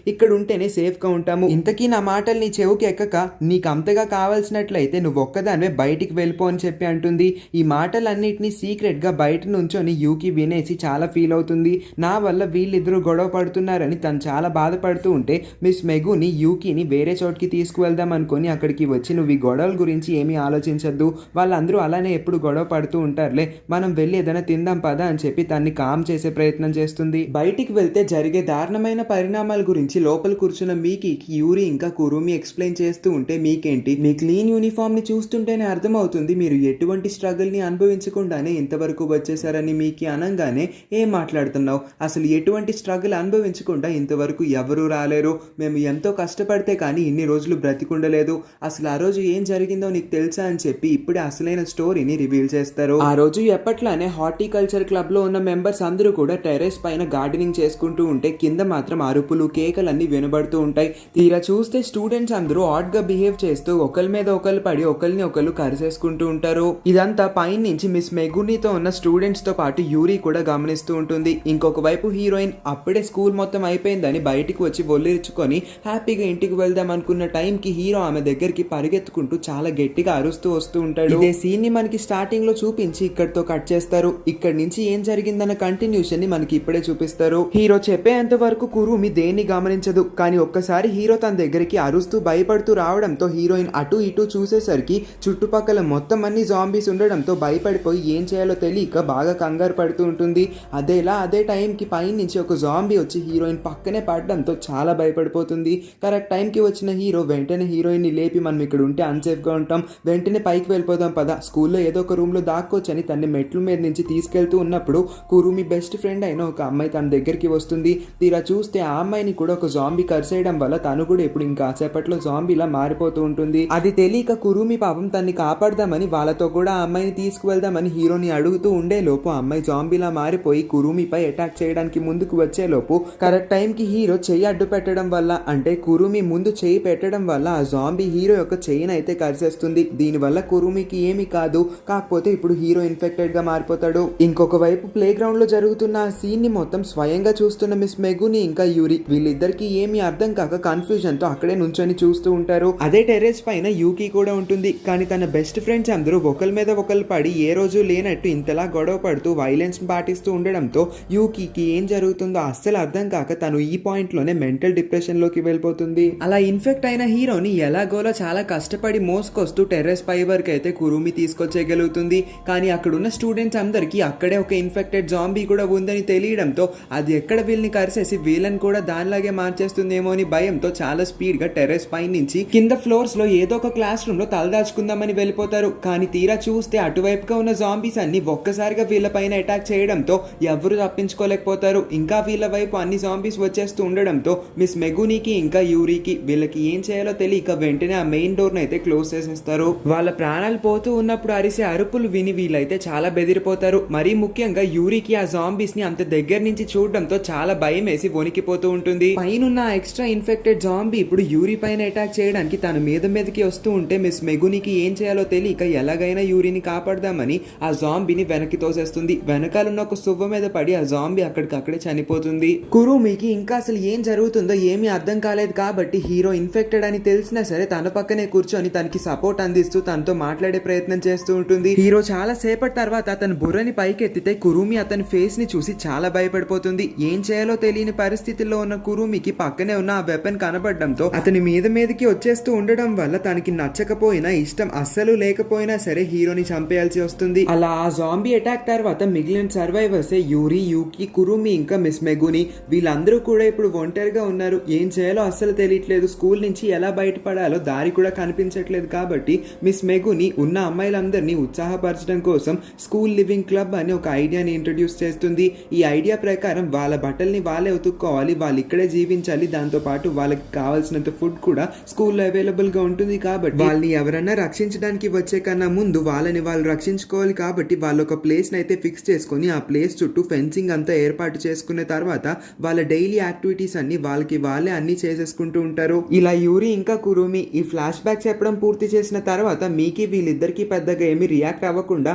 ఇక్కడ ఉంటేనే సేఫ్ గా ఉంటాము, ఇంతకీ నా మాటలు నీ చెవుకి ఎక్కక నీకు అంతగా కావాల్సినట్లయితే నువ్వు ఒక్కదానివే బయటికి వెళ్ళిపో అని చెప్పి అంటుంది. ఈ మాటలన్నిటినీ సీక్రెట్ గా బయట నుంచొని యూకి వినేసి చాలా ఫీల్ అవుతుంది. నా వల్ల వీళ్ళిద్దరూ గొడవ పడుతున్నారని తను చాలా బాధపడుతూ ఉంటే మిస్ మెగుని యూకిని వేరే చోటుకి తీసుకువెళ్దాం అనుకొని అక్కడికి వచ్చి నువ్వు ఈ గొడవల గురించి ఏమీ ఆలోచించద్దు, వాళ్ళందరూ అలానే ఎప్పుడు గొడవ పడుతూ ఉంటారులే, మనం వెళ్ళి ఏదైనా తిందాం పదా అని చెప్పి తన్ని కామ్ చేసే ప్రయత్నం చేస్తుంది. బయటికి వెళ్తే జరిగే దారుణమైన పరిణామాల గురించి లోపల కూర్చున్న మీకి యూరి ఇంకా కురుమి ఎక్స్ప్లెయిన్ చేస్తూ ఉంటే మీకేంటి, మీ క్లీన్ యూనిఫామ్ ని చూస్తుంటేనే అర్థమవుతుంది మీరు ఎటువంటి స్ట్రగుల్ ని అనుభవించకుండానే ఇంతవరకు వచ్చేసారని. మీకి అనంగానే ఏం మాట్లాడుతున్నావు, అసలు ఎటువంటి స్ట్రగుల్ అనుభవించకుండా ఇంతవరకు ఎవరూ రాలేరు, మేము ఎంతో కష్టపడితే కానీ ఇన్ని రోజులు బ్రతికుండలేదు, అసలు ఆ రోజు ఏం జరిగిందో నీకు తెలుసా అని చెప్పి ఇప్పుడే అసలైన స్టోరీని రివీల్ చేస్తారు. ఆ రోజు ఎప్పట్లానే హార్టికల్చర్ క్లబ్ లో ఉన్న మెంబర్స్ అందరూ కూడా టెర్రస్ పైన గార్డెనింగ్ చేసుకుంటూ ఉంటే కింద మాత్రం అరుపులు కేకలన్నీ వినబడుతూ ఉంటాయి. తీరా చూస్తే స్టూడెంట్స్ అందరూ ఆడ్ గా బిహేవ్ చేస్తూ ఒకరి మీద ఒకరు పడి ఒకరిని ఒకరు కరిసేసుకుంటూ ఉంటారు. ఇదంతా పైన నుంచి మిస్ మెగునితో ఉన్న స్టూడెంట్స్ తో పాటు యూరి కూడా గమనిస్తూ ఉంటుంది. ఇంకొక వైపు హీరోయిన్ అప్పుడే స్కూల్ మొత్తం అయిపోయిందని బయటికి వచ్చి ఒళ్ళిరుచుకొని హ్యాపీగా ఇంటికి వెళ్దాం అనుకున్న టైంకి హీరో ఆమె దగ్గరికి పరిగెత్తుకుంటూ చాలా గట్టిగా అరుస్తూ వస్తూ ఉంటాడు. ఇదే సీన్ ని మనకి స్టార్టింగ్ లో చూపించి ఇక్కడితో కట్ చేస్తారు. ఇక్కడ నుంచి ఏం జరిగిందన్న కంటిన్యూషన్ ని మనకి ఇప్పుడే చూపిస్తారు. హీరో చెప్పేంత వరకు కురుమి దేన్ని గమనించదు, కానీ ఒక్కసారి హీరో తన దగ్గరికి మీకి అరుస్తూ భయపడుతూ రావడంతో హీరోయిన్ అటు ఇటు చూసేసరికి చుట్టుపక్కల మొత్తం అన్ని జాంబీస్ ఉండడంతో భయపడిపోయి ఏం చేయాలో తెలియక బాగా కంగారు పడుతూ ఉంటుంది. అదే టైంకి పైనుంచి ఒక జాంబీ వచ్చి హీరోయిన్ పక్కనే పడడంతో చాలా భయపడిపోతుంది. కరెక్ట్ టైంకి వచ్చిన హీరో వెంటనే హీరోయిన్ని లేపి మనం ఇక్కడ ఉంటే అన్సేఫ్గా ఉంటాం, వెంటనే పైకి వెళ్ళిపోదాం పద, స్కూల్లో ఏదో ఒక రూమ్లో దాక్కోవచ్చని తన్ని మెట్ల మీద నుంచి తీసుకెళ్తూ ఉన్నప్పుడు కురుమి బెస్ట్ ఫ్రెండ్ అయిన ఒక అమ్మాయి తన దగ్గరికి వస్తుంది. తీరా చూస్తే ఆ అమ్మాయిని కూడా ఒక జాంబీ కరిసేయడం వల్ల తను కూడా ఇప్పుడు ఇంకాసేపట్లో జాంబీలా మారిపోతూ ఉంటుంది. అది తెలియక కురుమి పాపం తన్ని కాపాడదామని వాళ్ళతో కూడా ఆ అమ్మాయిని తీసుకువెళ్దామని హీరోని అడుగుతూ ఉండే లోపు ఆ అమ్మాయి జాంబీలా మారిపోయి కురుమిపై అటాక్ చేయడానికి ముందుకు వచ్చే లోపు కరెక్ట్ టైంకి హీరో చెయ్యి అడ్డు పెట్టడం వల్ల, అంటే కురుమి ముందు చెయ్యి పెట్టడం వల్ల ఆ జాంబీ హీరో యొక్క చెయ్యిని అయితే కరిసేస్తుంది. దీనివల్ల కురుమికి ఏమీ కాదు, కాకపోతే ఇప్పుడు హీరో ఇన్ఫెక్టెడ్ గా మారిపోతాడు. ఇంకొక వైపు ప్లే గ్రౌండ్ లో జరుగుతున్న ఆ సీన్ ని మొత్తం స్వయంగా చూస్తున్న మిస్ మెగుని ఇంకా యూరి వీళ్ళిద్దరికి ఏమీ అర్థం కాక కన్ఫ్యూజన్ తో అక్కడే నుంచొని చూస్తూ ఉంటారు. అదే టెర్రస్ పైన యూకి కూడా ఉంటుంది. కానీ తన బెస్ట్ ఫ్రెండ్స్ అందరూ ఒకరి మీద ఒకరు పడి ఏ రోజు లేనట్టు ఇంతలా గొడవ పడుతూ వైలెన్స్ పాటిస్తూ ఉండడంతో యూకి ఏం జరుగుతుందో అస్సలు అర్థం కాక తను ఈ పాయింట్ లోనే మెంటల్ డిప్రెషన్ లోకి వెళ్ళిపోతుంది. అలా ఇన్ఫెక్ట్ అయిన హీరోని ఎలాగోలో చాలా కష్టపడి మోసుకొస్తూ టెర్రస్ పై వరకు అయితే కురుమి తీసుకొచ్చేయగలుగుతుంది. కానీ అక్కడున్న స్టూడెంట్స్ అందరికీ అక్కడే ఒక ఇన్ఫెక్టెడ్ జాంబీ కూడా ఉందని తెలియడంతో అది ఎక్కడ వీళ్ళని కరిసేసి వీళ్ళని కూడా దానిలాగే మార్చేస్తుందేమో అని భయంతో చాలా స్పీడ్ గా టెర్రస్ పై నుంచి కింద ఫ్లోర్స్ లో ఏదో ఒక క్లాస్ రూమ్ లో తలదాచుకుందామని వెళ్ళిపోతారు. కానీ తీరా చూస్తే అటువైపుగా ఉన్న జాంబీస్ అన్ని ఒక్కసారిగా వీళ్ళ పైన అటాక్ చేయడంతో ఎవరు తప్పించుకోలేకపోతారు. ఇంకా వీళ్ళ వైపు అన్ని జాంబీస్ వచ్చేస్తూ ఉండడంతో మిస్ మెగునికి ఇంకా యూరికి వీళ్ళకి ఏం చేయాలో తెలియక వెంటనే ఆ మెయిన్ డోర్ ని అయితే క్లోజ్ చేసేస్తారు. వాళ్ళ ప్రాణాలు పోతూ ఉన్నప్పుడు అరిసే అరుపులు విని వీళ్ళైతే చాలా బెదిరిపోతారు. మరీ ముఖ్యంగా యూరికి ఆ జాంబీస్ ని అంత దగ్గర నుంచి చూడడంతో చాలా భయం వేసి వణికిపోతూ ఉంటుంది. పైనున్న ఎక్స్ట్రా ఇన్ఫెక్టెడ్ జాంబీ ఇప్పుడు యూరి పైన అటాక్ చేయడానికి తన మీదకి వస్తూ ఉంటే మిస్ మెగునికి ఏం చేయాలో తెలియక ఎలాగైనా యూరిని కాపాడదామని ఆ జాంబీని వెనక్కి తోసేస్తుంది. వెనకాలన్న ఒక సువ్వ మీద పడి ఆ జాంబీ అక్కడికక్కడే చనిపోతుంది. కురుమికి ఇంకా అసలు ఏం జరుగుతుందో ఏమీ అర్థం కాలేదు కాబట్టి హీరో ఇన్ఫెక్టెడ్ అని తెలిసినా సరే తన పక్కనే కూర్చొని తనకి సపోర్ట్ అందిస్తూ తనతో మాట్లాడే ప్రయత్నం చేస్తూ ఉంటుంది. హీరో చాలా సేపటి తర్వాత అతని బుర్రని పైకెత్తితే కురుమి అతని ఫేస్ ని చూసి చాలా భయపడిపోతుంది. ఏం చేయాలో తెలియని పరిస్థితుల్లో ఉన్న కురుమికి పక్కనే ఉన్న ఆ వెపన్ కనబడడంతో అతని మీదకి వచ్చేస్తూ ఉండడం వల్ల తనకి నచ్చకపోయినా ఇష్టం అస్సలు లేకపోయినా సరే హీరోని చంపేయాల్సి వస్తుంది. అలా ఆ జాంబీ అటాక్ తర్వాత మిగిలిన సర్వైవర్స్ యూరి, యూకి, కురుమి ఇంకా మిస్ మెగుని వీళ్ళందరూ కూడా ఇప్పుడు ఒంటరిగా ఉన్నారు. ఏం చేయాలో అస్సలు తెలియట్లేదు. స్కూల్ నుంచి ఎలా బయటపడాలో దారి కూడా కనిపించట్లేదు. కాబట్టి మిస్ మెగుని ఉన్న అమ్మాయిలందరినీ ఉత్సాహపరచడం కోసం స్కూల్ లివింగ్ క్లబ్ అని ఒక ఐడియాని ఇంట్రడ్యూస్ చేస్తుంది. ఈ ఐడియా ప్రకారం వాళ్ళ బట్టల్ని వాళ్ళే ఉతుక్కోవాలి, వాళ్ళు ఇక్కడే జీవించాలి, దాంతో పాటు వాళ్ళకి కావాల్సినంత ఫుడ్ కూడా స్కూల్లో అవైలబుల్ గా ఉంటుంది. కాబట్టి వాళ్ళని ఎవరన్నా రక్షించడానికి వచ్చే కన్నా ముందు వాళ్ళని వాళ్ళు రక్షించుకోవాలి. కాబట్టి వాళ్ళు ఒక ప్లేస్ అయితే ఫిక్స్ చేసుకొని ఆ ప్లేస్ చుట్టూ ఫెన్సింగ్ అంతా ఏర్పాటు చేసుకున్న తర్వాత వాళ్ళ డైలీ యాక్టివిటీస్ అన్ని వాళ్ళే అన్ని చేసేసుకుంటూ ఉంటారు. ఇలా యూరి ఇంకా కురుమి ఈ ఫ్లాష్ బ్యాక్ చెప్పడం పూర్తి చేసిన తర్వాత మీకి వీళ్ళిద్దరికి పెద్దగా ఏమి రియాక్ట్ అవ్వకుండా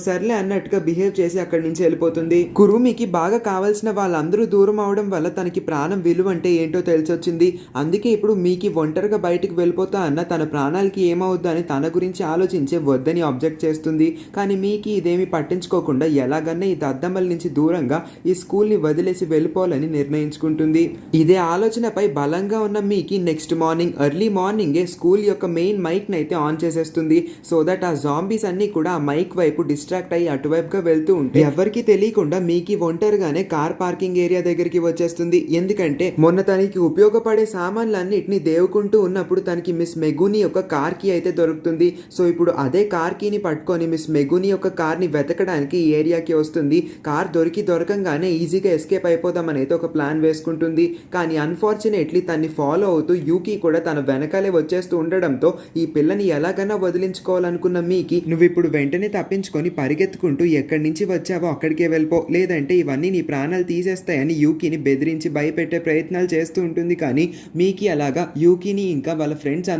సర్లే అన్నట్టుగా బిహేవ్ చేసి అక్కడి నుంచి వెళ్ళిపోతుంది. కురుమికి బాగా కావాల్సిన వాళ్ళందరూ దూరం అవడం వల్ల తనకి ప్రాణం విలువ అంటే ఏంటో తెలిసొచ్చింది. అందుకే ఇప్పుడు మీకి ఒంటరిగా బయటికి వెళ్ళిపోతా అన్న తన ప్రాణాలకి ఏమవుద్దు అని తన గురించి ఆలోచించే వద్దని ఆబ్జెక్ట్ చేస్తుంది. కానీ మీకి ఇదేమి పట్టించుకోకుండా ఎలాగన్నా ఈ దద్దమ్మల నుంచి దూరంగా ఈ స్కూల్ ని వదిలేసి వెళ్ళిపోవాలని నిర్ణయించుకుంటుంది. ఇదే ఆలోచనపై బలంగా ఉన్న మీకి నెక్స్ట్ మార్నింగ్ ఎర్లీ మార్నింగే స్కూల్ యొక్క మెయిన్ మైక్ నైతే ఆన్ చేసేస్తుంది. సో దట్ ఆ జాంబీస్ అన్ని కూడా ఆ మైక్ వైపు డిస్ట్రాక్ట్ అయ్యి అటువైపుగా వెళ్తూ ఉంటే ఎవరికి తెలియకుండా మీకి ఒంటరిగానే కార్ పార్కింగ్ ఏరియా దగ్గరికి వచ్చేస్తుంది. ఎందుకంటే మొన్న తనకి ఉపయోగపడే సామాన్లన్నిటిని దేవుకుంటూ ఉన్నప్పుడు తనకి మిస్ మెగుని యొక్క కార్ కి అయితే దొరుకుతుంది. సో ఇప్పుడు అదే కార్ కీని పట్టుకొని మిస్ మెగుని యొక్క కార్ ని వెతకడానికి ఈ ఏరియాకి వస్తుంది. కార్ దొరకంగానే ఈజీగా ఎస్కేప్ అయిపోదామని అయితే ఒక ప్లాన్ వేసుకుంటుంది. కానీ అన్ఫార్చునేట్లీ తన్ని ఫాలో అవుతూ యూకి కూడా తన వెనకాలే వచ్చేస్తూ ఉండడంతో ఈ పిల్లని ఎలాగైనా వదిలించుకోవాలనుకున్న మీకి నువ్వు ఇప్పుడు వెంటనే తప్పించుకొని పరిగెత్తుకుంటూ ఎక్కడి నుంచి వచ్చావో అక్కడికే వెళ్ళిపో, లేదంటే ఇవన్నీ నీ ప్రాణాలు తీసేస్తాయని యూకిని బెదిరించి భయపెట్టే ప్రయత్నాలు చేస్తూ ఉంటుంది. కానీ మీకి అలాగా యూకిని ఇంకా వాళ్ళ ఫ్రెండ్స్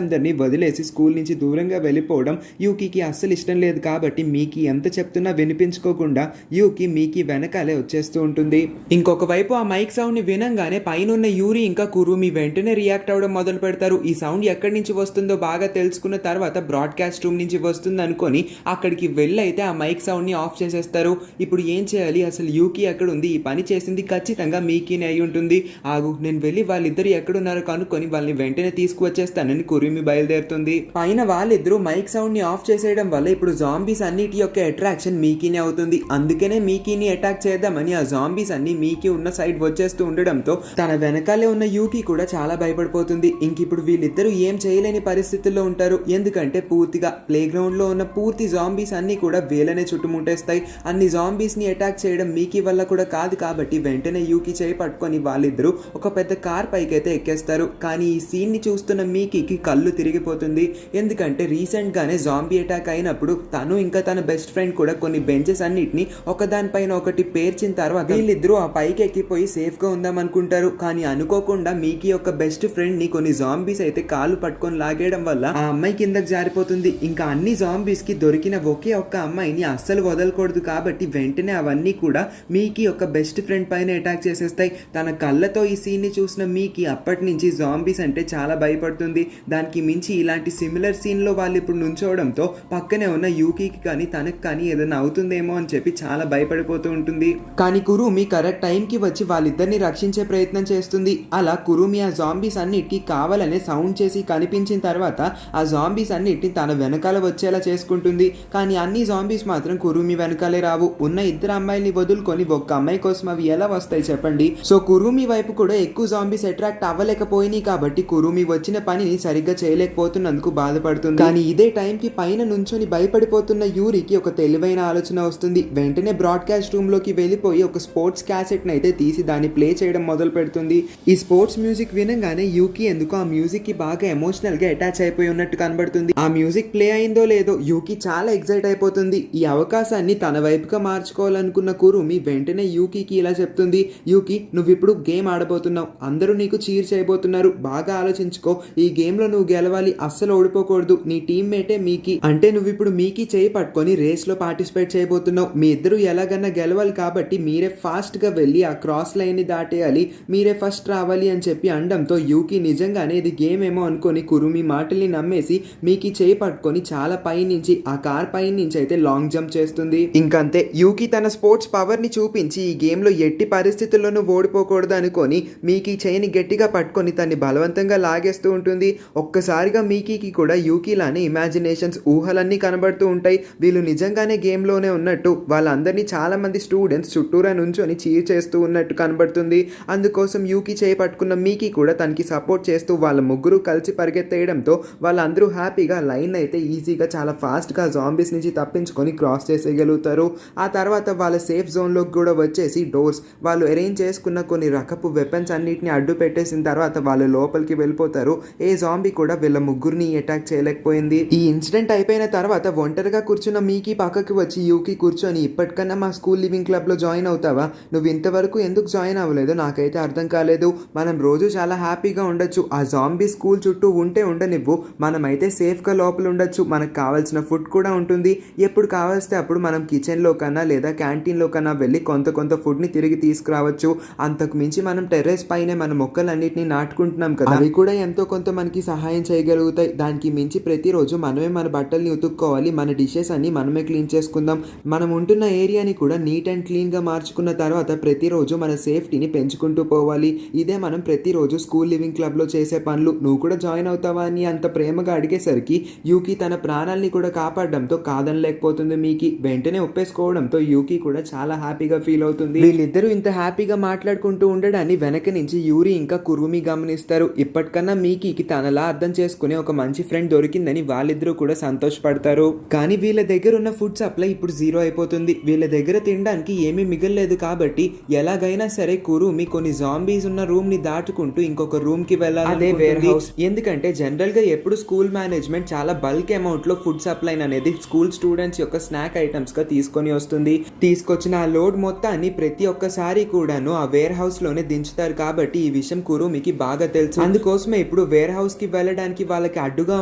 అందరినీ వదిలేసి స్కూల్ నుంచి దూరంగా వెళ్ళిపోవడం యూకి అస్సలు ఇష్టం లేదు. కాబట్టి మీకి ఎంత చెప్తున్నా వినిపించుకోకుండా యూకి మీకి వెనకాలే వచ్చేస్తూ ఉంటుంది. ఇంకొక వైపు ఆ మైక్ సౌండ్ ని వినంగానే పైనున్న యూరి ఇంకా కురుమి వెంటనే రియాక్ట్ అవ్వడం మొదలు పెడతారు. ఈ సౌండ్ ఎక్కడి నుంచి వస్తుందో బాగా తెలుసుకున్న తర్వాత బ్రాడ్కాస్ట్ రూమ్ నుంచి వస్తుంది అనుకొని అక్కడికి వెళ్ళి అయితే ఆ మైక్ సౌండ్ ని ఆఫ్ చేసేస్తారు. ఇప్పుడు ఏం చేయాలి, అసలు యూకి ఎక్కడ ఉంది, ఈ పని చేసింది ఖచ్చితంగా మీకినే అయి ఉంటుంది. ఆగు, నేను వెళ్ళి వాళ్ళిద్దరు ఎక్కడున్నారో కనుక్కొని వాళ్ళని వెంటనే తీసుకువచ్చేస్తానని కురుమి బయలుదేరుతుంది. పైన వాళ్ళిద్దరూ మైక్ సౌండ్ ని ఆఫ్ చేసేయడం వల్ల ఇప్పుడు జాంబీస్ అన్నిటి యొక్క అట్రాక్షన్ మీకీనే అవుతుంది. అందుకనే మీకీని అటాక్ చేద్దామని ఆ జాంబీస్ అన్ని మీకి ఉన్న సైడ్ వచ్చేస్తూ ఉండడంతో తన వెనకాలే ఉన్న యూకి కూడా చాలా భయపడిపోతుంది. ఇంకిప్పుడు వీళ్ళిద్దరూ ఏం చేయలేని పరిస్థితుల్లో ఉంటారు. ఎందుకంటే పూర్తిగా ప్లే గ్రౌండ్ లో ఉన్న పూర్తి జాంబీస్ అన్ని కూడా వీళ్ళనే చుట్టుముట్టేస్తాయి. అన్ని జాంబీస్ ని అటాక్ చేయడం మీకి వల్ల కూడా కాదు కాబట్టి వెంటనే యూకి చేయి పట్టుకొని వాళ్ళిద్దరూ ఒక పెద్ద కార్ పైకైతే ఎక్కేస్తారు. కానీ ఈ సీన్ ని చూస్తున్న మీకి కళ్ళు తిరిగిపోతుంది. ఎందుకంటే రీసెంట్ గానే జాంబీ అటాక్ అయినప్పుడు తను ఇంకా తన బెస్ట్ ఫ్రెండ్ కూడా కొన్ని బెంచెస్ అన్నిటిని ఒకదానిపైన ఒకటి పేర్చిన తర్వాత వీళ్ళిద్దరూ ఆ పైకి ఎక్కిపోయి సేఫ్ గా ఉందాం అనుకుంటారు. కానీ అనుకోకుండా మీకి యొక్క బెస్ట్ ఫ్రెండ్ ని కొన్ని జాంబీస్ అయితే కాలు పట్టుకొని లాగేయడం వల్ల ఆ అమ్మాయి కిందకి జారిపోతుంది. ఇంకా అన్ని జాంబీస్ కి దొరికిన ఒకే ఒక్క అమ్మాయిని అస్సలు వదలకూడదు కాబట్టి వెంటనే అవన్నీ కూడా మీకి ఒక బెస్ట్ ఫ్రెండ్ పైన అటాక్ చేసేస్తాయి. తన కళ్ళతో ఈ సీన్ ని చూసిన మీకి అప్పటి నుంచి జాంబీస్ అంటే చాలా భయపడుతుంది. దానికి మించి ఇలాంటి సిమిలర్ సీన్ లో వాళ్ళు ఇప్పుడు నుంచోవడంతో పక్కనే ఉన్న యూకీకి కానీ తనకు కానీ ఏదైనా అవుతుందేమో అని చెప్పి చాలా భయపడిపోతూ ఉంటుంది. కానీ కురుమి కరెక్ట్ టైంకి వచ్చి వాళ్ళిద్దరిని రక్షించే ప్రయత్నం చేస్తుంది. అలా కురుమి ఆ జాంబీస్ అన్నిటికీ కావాలనే సౌండ్ చేసి కనిపించిన తర్వాత ఆ జాంబీస్ అన్నిటిని తన వెనకాల వచ్చేలా చేసుకుంటుంది. కానీ అన్ని జాంబీస్ మాత్రం కురుమి వెనకాలే రావు. ఉన్న ఇద్దరు అమ్మాయిల్ని వదులుకొని ఒక్క అమ్మాయి కోసం అవి ఎలా వస్తాయి చెప్పండి. సో కురుమి వైపు కూడా ఎక్కువ జాంబీస్ అట్రాక్ట్ అవ్వలేకపోయినాయి కాబట్టి కురుమి వచ్చిన పనిని సరిగ్గా చేయలేకపోతున్నందుకు బాధపడుతుంది. కానీ ఇదే టైంకి పైన నుంచొని భయపడిపోతున్న యూరికి ఒక తెలివైన ఆలోచన వస్తుంది. వెంటనే బ్రాడ్కాస్ట్ రూమ్ లోకి వెళ్ళిపోయి ఒక స్పోర్ట్స్ క్యాసెట్ ని అయితే తీసి దాన్ని ప్లే చేయడం మొదలు పెడుతుంది. ఈ స్పోర్ట్స్ మ్యూజిక్ వినగానే యూకి ఎందుకో ఆ మ్యూజిక్ కి బాగా ఎమోషనల్ గా అటాచ్ అయిపోయి ఉన్నట్టు కనబడుతుంది. ఆ మ్యూజిక్ ప్లే అయిందో లేదో యూకి చాలా ఎక్సైట్ అయిపోతుంది. ఈ అవకాశాన్ని తన వైపుగా మార్చుకోవాలనుకున్న కురుమి వెంటనే యూకి ఇలా చెప్తుంది. యూకి, నువ్వు ఇప్పుడు గేమ్ ఆడబోతున్నావు. అందరూ నీకు చీర్ చేయబోతున్నారు. బాగా ఆలోచించుకో. ఈ గేమ్ లో నువ్వు గెలవాలి. అస్సలు ఓడిపోకూడదు. నీ టీమ్మేటే మీకి. అంటే నువ్వు ఇప్పుడు మీకి చేయి పట్టుకొని రేస్ లో పార్టిసిపేట్ చేయబోతున్నావు. మీ ఇద్దరు ఎలాగన్నా గెలవాలి కాబట్టి మీరే ఫాస్ట్ గా వెళ్ళి ఆ క్రాస్ లైన్ ని దాటేయాలి. మీరే ఫస్ట్ రావాలి అని చెప్పి అనడంతో యూకి నిజంగానే ఇది గేమ్ ఏమో అనుకొని కురుమి మాటల్ని నమ్మేసి మీకి చేయి పట్టుకొని చాలా పై నుంచి ఆ కార్ పై నుంచి అయితే లాంగ్ జంప్ చేస్తుంది. ఇంకంతే, యూకి తన స్పోర్ట్స్ పవర్ ని చూపించి ఈ గేమ్ లో ఎట్టి పరిస్థితుల్లోనూ ఓడిపోకూడదు అనుకొని మీకి చేయిని గట్టిగా పట్టుకొని తన్ని బలవంతంగా లాగేస్తూ ఉంటుంది. ఒక్కసారిగా మీకి కూడా యూకి లానే ఇమాజినేషన్స్, ఊహలన్నీ కనబడుతూ ఉంటాయి. వీళ్ళు నిజంగానే గేమ్ లోనే ఉన్నట్టు వాళ్ళందరినీ చాలా మంది స్టూడెంట్స్ చుట్టూరా నుంచొని చీర్ చేస్తూ ఉన్నట్టు కనబడుతుంది. అందుకోసం యూకి చేయి పట్టుకున్న మీకి కూడా తనకి సపోర్ట్ చేస్తూ వాళ్ళ ముగ్గురు కలిసి పరిగెత్తేయడంతో వాళ్ళందరూ హ్యాపీగా లైన్ అయితే ఈజీగా చాలా ఫాస్ట్ గా జాంబీస్ నుంచి తప్పించుకొని క్రాస్ చేసేయగలుగుతారు. ఆ తర్వాత వాళ్ళ సేఫ్ జోన్ లోకి కూడా వచ్చేసి డోర్స్ వాళ్ళు అరేంజ్ చేసుకున్న కొన్ని రకపు వెపన్స్ అన్నిటిని అడ్డు పెట్టేసిన తర్వాత వాళ్ళు లోపలికి వెళ్ళిపోతారు. ఏ జాంబీ కూడా వీళ్ళ ముగ్గురిని అటాక్ చేయలేకపోయింది. ఈ ఇన్సిడెంట్ అయిపోయిన తర్వాత ఒంటరిగా కూర్చున్న మీకి పక్కకి వచ్చి యూకి కూర్చొని, ఇప్పటికన్నా మా స్కూల్ లివింగ్ క్లబ్ లో జాయిన్ అవుతావా? నువ్వు ఇంతవరకు ఎందుకు జాయిన్ అవ్వలేదో నాకైతే అర్థం కాలేదు. మనం రోజు చాలా హ్యాపీగా ఉండొచ్చు. ఆ జాంబీ స్కూల్ చుట్టూ ఉంటే ఉండనివ్వు, మనమైతే సేఫ్ గా లోపల ఉండొచ్చు. మనకు కావాల్సిన ఫుడ్ కూడా ఉంటుంది. ఎప్పుడు కావాల్స్తే అప్పుడు మనం కిచెన్ లో కన్నా లేదా క్యాంటీన్ లో కన్నా వెళ్ళి కొంత ఫుడ్ ని తిరిగి తీసుకురావచ్చు. అంతకు మించి మనం టెర్రస్ పైనే మన మొక్కలన్నిటిని నాటుకుంటున్నాం కదా, అవి కూడా ఎంతో కొంత మనకి సహాయం చేయగలుగుతాయి. దానికి మించి ప్రతిరోజు మనమే మన బట్టల్ని ఉతుక్కోవాలి. మన డిషెస్ అన్ని మనమే క్లీన్ చేసుకుందాం. మనం ఉంటున్న ఏరియాని కూడా నీట్ అండ్ క్లీన్ గా మార్చుకున్న తర్వాత ప్రతిరోజు మన సేఫ్టీని పెంచుకుంటూ పోవాలి. ఇదే మనం ప్రతిరోజు స్కూల్ లివింగ్ క్లబ్ లో చేసే పనులు. నువ్వు కూడా జాయిన్ అవుతావా అని అంత ప్రేమగా అడిగేసరికి యూకి తన ప్రాణాలని కూడా కాపాడడంతో కాదనలేకపోతుంది. మీకి వెంటనే ఒప్పేసుకోవడంతో యూకి కూడా చాలా హ్యాపీగా ఫీల్ అవుతుంది. వీళ్ళిద్దరూ ఇంత హ్యాపీగా మాట్లాడుకుంటూ ఉండడాన్ని వెనక నుంచి యూరి ఇంకా కురుమి గమనిస్తారు. ఇప్పటికన్నా మీకి తనలా అర్థం చేసుకునే ఒక మంచి ఫ్రెండ్ దొరికిందని వాళ్ళిద్దరూ కూడా సంతోషపడతారు. కానీ వీళ్ళ దగ్గర ఉన్న ఫుడ్ సప్లై ఇప్పుడు జీరో అయిపోతుంది. వీళ్ళ దగ్గర తినడానికి ఏమీ మిగలలేదు కాబట్టి ఎలాగైనా సరే కురుమి కొన్ని జాంబీస్ ఉన్న రూమ్ ని దాటుకుంటూ ఇంకొక రూమ్ కి వెళ్ళాలి. అదే వేర్ హౌస్. ఎందుకంటే జనరల్ గా ఎప్పుడు స్కూల్ మేనేజ్మెంట్ చాలా బల్క్ అమౌంట్ లో ఫుడ్ సప్లై అనేది స్కూల్ స్టూడెంట్స్ యొక్క స్నాక్ ఐటమ్స్ గా తీసుకొని వస్తుంది. తీసుకొచ్చిన ఆ లోడ్ మొత్తాన్ని ప్రతి ఒక్కసారి కూడాను ఆ వేర్ హౌస్ లోనే దించుతారు కాబట్టి ఈ విషయం కురుమికి బాగా తెలుసు. అందుకోసమే ఇప్పుడు వేర్ హౌస్ కి వెళ్ళడానికి వాళ్ళకి అడ్డుగా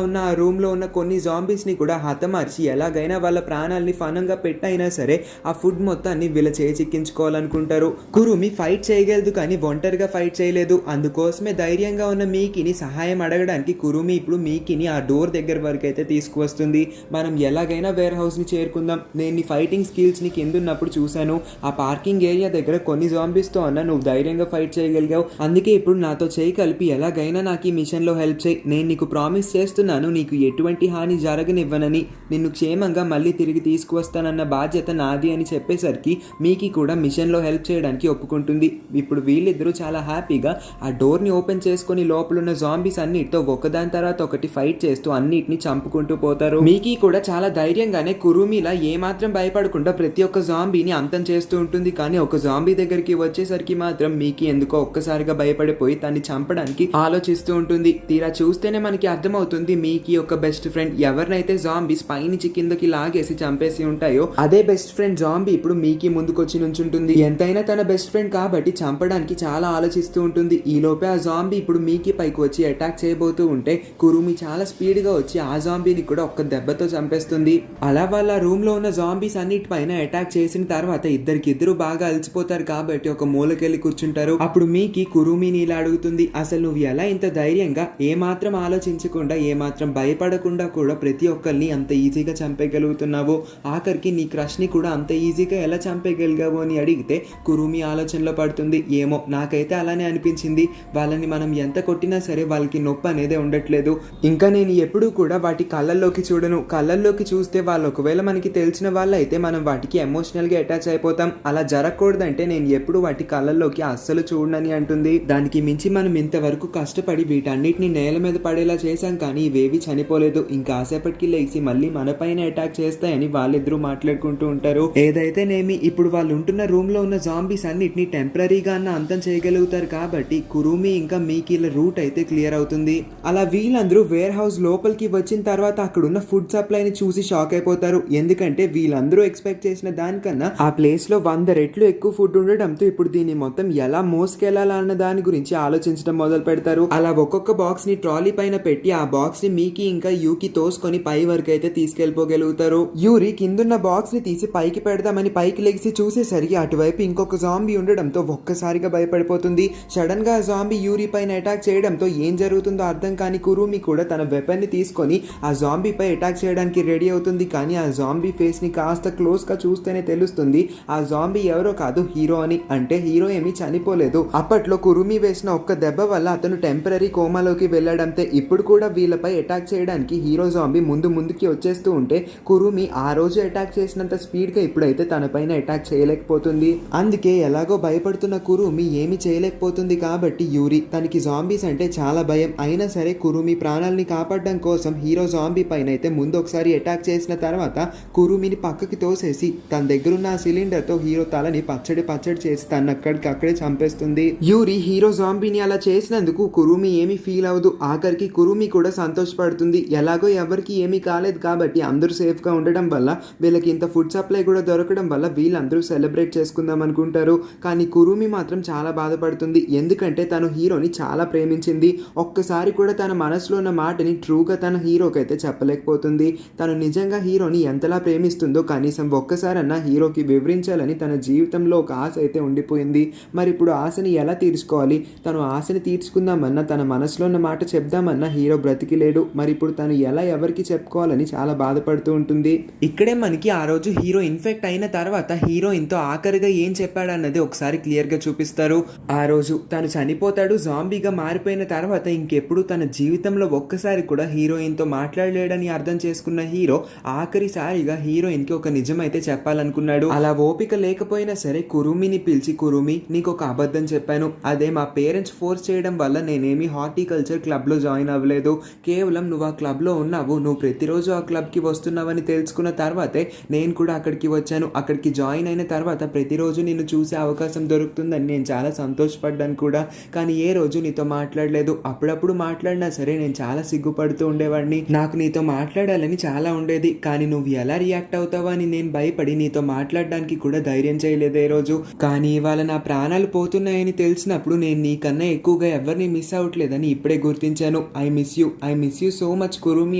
ఉన్న ఆ రూమ్ లో ఉన్న కొన్ని జాంబీస్ ని కూడా హతమార్చి ఎలాగైనా వాళ్ళ ప్రాణాలని ఫనంగా పెట్టైనా సరే ఆ ఫుడ్ మొత్తాన్ని వీళ్ళ చేజిక్కించుకోవాలనుకుంటారు. కురుమి ఫైట్ చేయగలదు కానీ ఒంటరిగా ఫైట్ చేయలేదు. అందుకోసమే ధైర్యంగా ఉన్న మీకిని సహాయం అడగడానికి కురుమి ఇప్పుడు మీకిని ఆ డోర్ దగ్గర వరకు అయితే తీసుకువస్తుంది. మనం ఎలాగైనా వేర్ హౌస్ ని చేరుకుందాం. నేను నీ ఫైటింగ్ స్కిల్స్ ని కిందున్నప్పుడు చూశాను. ఆ పార్కింగ్ ఏరియా దగ్గర కొన్ని జాంబీస్ తో అన్న నువ్వు ధైర్యంగా ఫైట్ చేయగలిగావు. అందుకే ఇప్పుడు నాతో చేయి కలిపి ఎలాగైనా నాకు ఈ మిషన్లో హెల్ప్ చేయి, నేను నీకు ప్రామిస్ చేస్తున్నాను నీకు ఎటువంటి హాని జరగనివ్వనని, నిన్ను క్షేమంగా మళ్ళీ తిరిగి తీసుకువస్తానన్న బాధ్యత నాది అని చెప్పేసరికి మీకి కూడా మిషన్లో హెల్ప్ చేయడానికి ఒప్పుకుంటుంది. ఇప్పుడు వీళ్ళిద్దరూ చాలా హ్యాపీగా ఆ డోర్ని ఓపెన్ చేసుకొని లోపలున్న జాంబీస్ అన్నిటితో ఒకదాని తర్వాత ఒకటి ఫైట్ చేస్తూ అన్నిటిని చంపుకుంటూ పోతారు. మీకి కూడా చాలా ధైర్యంగానే కురుమిలా ఏమాత్రం భయపడకుండా ప్రతి ఒక్క జాంబీని అంతం చేస్తూ ఉంటుంది. కానీ ఒక జాంబీ దగ్గరికి వచ్చేసరికి మాత్రం మీకి ఎందుకో ఒక్కసారిగా భయపడిపోయి తన్ని చంపడానికి ఆలోచిస్తూ ఉంటుంది. తీరా చూస్తేనే మనకి అర్థమవుతుంది మీకి ఒక బెస్ట్ ఫ్రెండ్ ఎవరినైతే జాంబీస్ పైనుంచి కిందకి లాగేసి చంపేసి ఉంటాయో అదే బెస్ట్ ఫ్రెండ్ జాంబీ ఇప్పుడు మీకి ముందుకొచ్చి నుంచుంటుంది. ఎంతైనా తన బెస్ట్ ఫ్రెండ్ కాబట్టి చంపడానికి చాలా ఆలోచిస్తూ ఉంటుంది. ఈ లోపే ఆ జాంబీ ఇప్పుడు మీకి పైకి వచ్చి అటాక్ చేయబోతూ ఉంటే కురుమి చాలా స్పీడ్ గా వచ్చి ఆ జాంబీని కూడా ఒక్క దెబ్బతో చంపేస్తుంది. అలా వాళ్ళ రూమ్ లో ఉన్న జాంబీస్ అన్నిటిపైన అటాక్ చేసిన తర్వాత ఇద్దరు బాగా అలసిపోతారు కాబట్టి ఒక మూలకెళ్ళి కూర్చుంటారు. అప్పుడు మీకి కురుమిని ఇలా అడుగుతుంది, అసలు నువ్వు ఎలా ఇంత ధైర్యంగా ఏమాత్రం ఆలోచించకుండా ఏమాత్రం భయపడకుండా కూడా ప్రతి ఒక్కరిని అంత ఈజీగా చంపేయగలుగుతున్నావు, ఆఖరికి నీ క్రష్ ని కూడా అంత ఈజీగా ఎలా చంపేయగలిగావు అని అడిగితే కురుమి ఆలోచనలో పడుతుంది. ఏమో నాకైతే అలానే అనిపించింది, వాళ్ళని మనం ఎంత కొట్టినా సరే వాళ్ళకి నొప్పి అనేదే ఉండట్లేదు. ఇంకా నేను ఎప్పుడూ కూడా వాటి కళ్ళల్లోకి చూడను, కళ్ళల్లోకి చూస్తే వాళ్ళు ఒకవేళ మనకి తెలిసిన వాళ్ళైతే మనం వాటికి ఎమోషనల్ గా అటాచ్ అయిపోతాం, అలా జరగకూడదంటే నేను ఎప్పుడు వాటి కళ్ళల్లోకి అస్సలు చూడనని అంటుంది. దానికి మించి మనం ఇంతవరకు కష్టపడి వీటన్నిటిని నేల మీద పడేలా చేశాం కానీ ఇవేవి చనిపోలేదు, ఇంకా కాసేపటికి లేచి మళ్ళీ మన పైన అటాక్ చేస్తాయని వాళ్ళిద్దరూ మాట్లాడుకుంటూ ఉంటారు. ఏదైతేనేమి ఇప్పుడు వాళ్ళు ఉంటున్న రూమ్ లో ఉన్న జాంబీస్ అన్నిటిని టెంపరీగా అంతం చేయగలుగుతారు కాబట్టి కురుమి ఇంకా మీకిల రూట్ అయితే క్లియర్ అవుతుంది. అలా వీళ్ళందరూ వేర్ హౌస్ లోపలికి వచ్చిన తర్వాత అక్కడున్న ఫుడ్ సప్లైని చూసి షాక్ అయిపోతారు. ఎందుకంటే వీళ్ళందరూ ఎక్స్పెక్ట్ చేసిన దానికన్నా ఆ ప్లేస్ లో 100 రెట్లు ఎక్కువ ఫుడ్ ఉండడంతో ఇప్పుడు దీన్ని మొత్తం ఎలా మోసుకెళ్లాలా అన్న దాని గురించి ఆలోచించడం మొదలు పెడతారు. అలా ఒక్కొక్క బాక్స్ ని ట్రాలీ పైన పెట్టి ఆ బాక్స్ ని మీకి ఇంకా యూకి తోసుకొని పై వరకు అయితే తీసుకెళ్లిపోగలుగుతారు. యూరి కిందున్న బాక్స్ ని తీసి పైకి పెడదామని పైకి లెగిసి చూసేసరికి అటువైపు ఇంకొక జాంబీ ఉండడంతో ఒక్కసారిగా భయపడిపోతుంది. సడన్ గా జాంబీ యూరి పైన అటాక్ చేయడంతో ఏం జరుగుతుందో అర్థం కాని కురుమి కూడా తన వెపన్ ని తీసుకొని ఆ జాంబీ పై అటాక్ చేయడానికి రెడీ అవుతుంది. కానీ ఆ జాంబీ ఫేస్ ని కాస్త క్లోజ్ గా చూస్తేనే తెలుస్తుంది ఆ జాంబీ ఎవరో కాదు హీరో అని. అంటే హీరో ఏమీ చనిపోలేదు, అప్పట్లో కురుమి వేసిన ఒక్క దెబ్బ వల్ల అతను టెంపరరీ కోమాలోకి వెళ్ళడంతే. ఇప్పుడు కూడా వీళ్ళపై అటాక్ చేయడానికి హీరో జాంబీ ముందుకి వచ్చేస్తూ ఉంటే కురుమి ఆ రోజు అటాక్ చేసినంత స్పీడ్ గా ఇప్పుడైతే తన పైన అటాక్ చేయలేకపోతుంది. అందుకే ఎలాగో భయపడుతున్న కురుమి ఏమి చేయలేకపోతుంది కాబట్టి యూరి తనకి జాంబీస్ అంటే చాలా భయం అయినా సరే కురుమి ప్రాణాలని కాపాడడం కోసం హీరో జాంబీ పైన అయితే ముందు ఒకసారి అటాక్ చేసిన తర్వాత కురుమిని పక్కకి తోసేసి తన దగ్గరున్న ఆ సిలిండర్ తో హీరో తలని పచ్చడి చేసి తన అక్కడే చంపేస్తుంది. యూరి హీరో జాంబీని అలా చేసినందుకు కురుమి ఏమీ ఫీల్ అవ్వదు, ఆఖరికి కురుమి కూడా సంతోషపడుతుంది. ఎలాగో ఎవరికి ఏమీ కాలేదు కాబట్టి అందరూ సేఫ్ గా ఉండడం వల్ల వీళ్ళకి ఇంత ఫుడ్ సప్లై కూడా దొరకడం వల్ల వీళ్ళందరూ సెలబ్రేట్ చేసుకుందాం అనుకుంటారు. కానీ కురుమి మాత్రం చాలా బాధపడుతుంది, ఎందుకంటే తను హీరోని చాలా ప్రేమించింది. ఒక్కసారి కూడా తన మనసులో ఉన్న మాటని ట్రూగా తన హీరోకైతే చెప్పలేకపోతుంది. తను నిజంగా హీరోని ఎంతలా ప్రేమిస్తుందో కనీసం ఒక్కసారన్నా హీరోకి వివరించాలని తన జీవితంలో ఒక ఆశ అయితే ఉండిపోయింది. మరి ఇప్పుడు ఆశని ఎలా తీర్చుకోవాలి? తను ఆశని తీర్చుకుందామన్నా తన మనసులో ఉన్న మాట చెప్దామన్నా హీరో బ్రతికిలేడు. మరి ఇప్పుడు తను ఎలా ఎవరికి చెప్పుకోవాలని చాలా బాధపడుతూ ఉంటుంది. ఇక్కడే మనకి ఆ రోజు హీరో ఇన్ఫెక్ట్ అయిన తర్వాత హీరోయిన్తో ఆఖరిగా ఏం చెప్పాడన్నది ఒకసారి క్లియర్ గా చూపిస్తారు. ఆ రోజు తను చనిపోతాడు, జాంబీగా మారిపోయిన తర్వాత ఇంకెప్పుడు తన జీవితంలో ఒక్కసారి కూడా హీరోయిన్ తో మాట్లాడలేడని అర్థం చేసుకున్న హీరో ఆఖరిసారిగా హీరోయిన్ కి ఒక నిజం అయితే చెప్పాలనుకున్నాడు. అలా ఓపిక లేకపోయినా సరే కురుమిని పిలిచి, కురుమి నీకు ఒక అబద్ధం చెప్పాను, అదే మా పేరెంట్స్ ఫోర్స్ చేయడం వల్ల నేనేమి హార్టికల్చర్ క్లబ్ లో జాయిన్ అవ్వలేదు, కేవలం నువ్వు ఆ క్లబ్ లో ఉన్నావు, నువ్వు ప్రతిరోజు ఆ క్లబ్ కి వస్తున్నావని తెలుసుకున్న తర్వాతే నేను కూడా అక్కడికి వచ్చాను. అక్కడికి జాయిన్ అయిన తర్వాత ప్రతిరోజు నిన్ను చూసే అవకాశం దొరుకుతుందని నేను చాలా సంతోషపడ్డాను కూడా, కానీ ఏ రోజు నీతో మాట్లాడలేదు. అప్పుడప్పుడు మాట్లాడినా సరే నేను చాలా సిగ్గుపడుతూ ఉండేవాడిని, నాకు నీతో మాట్లాడాలని చాలా ఉండేది, కానీ నువ్వు ఎలా రియాక్ట్ అవుతావో అని నేను భయపడి నీతో మాట్లాడడానికి కూడా ధైర్యం చేయలేదు ఏ రోజు. కానీ ఇవాళ నా ప్రాణాలు పోతున్నాయని తెలిసినప్పుడు నేను నీకన్నా ఎక్కువగా ఎవరిని మిస్ అవ్వట్లేదని ఇప్పుడే గుర్తించాను. I miss you so much Kurumi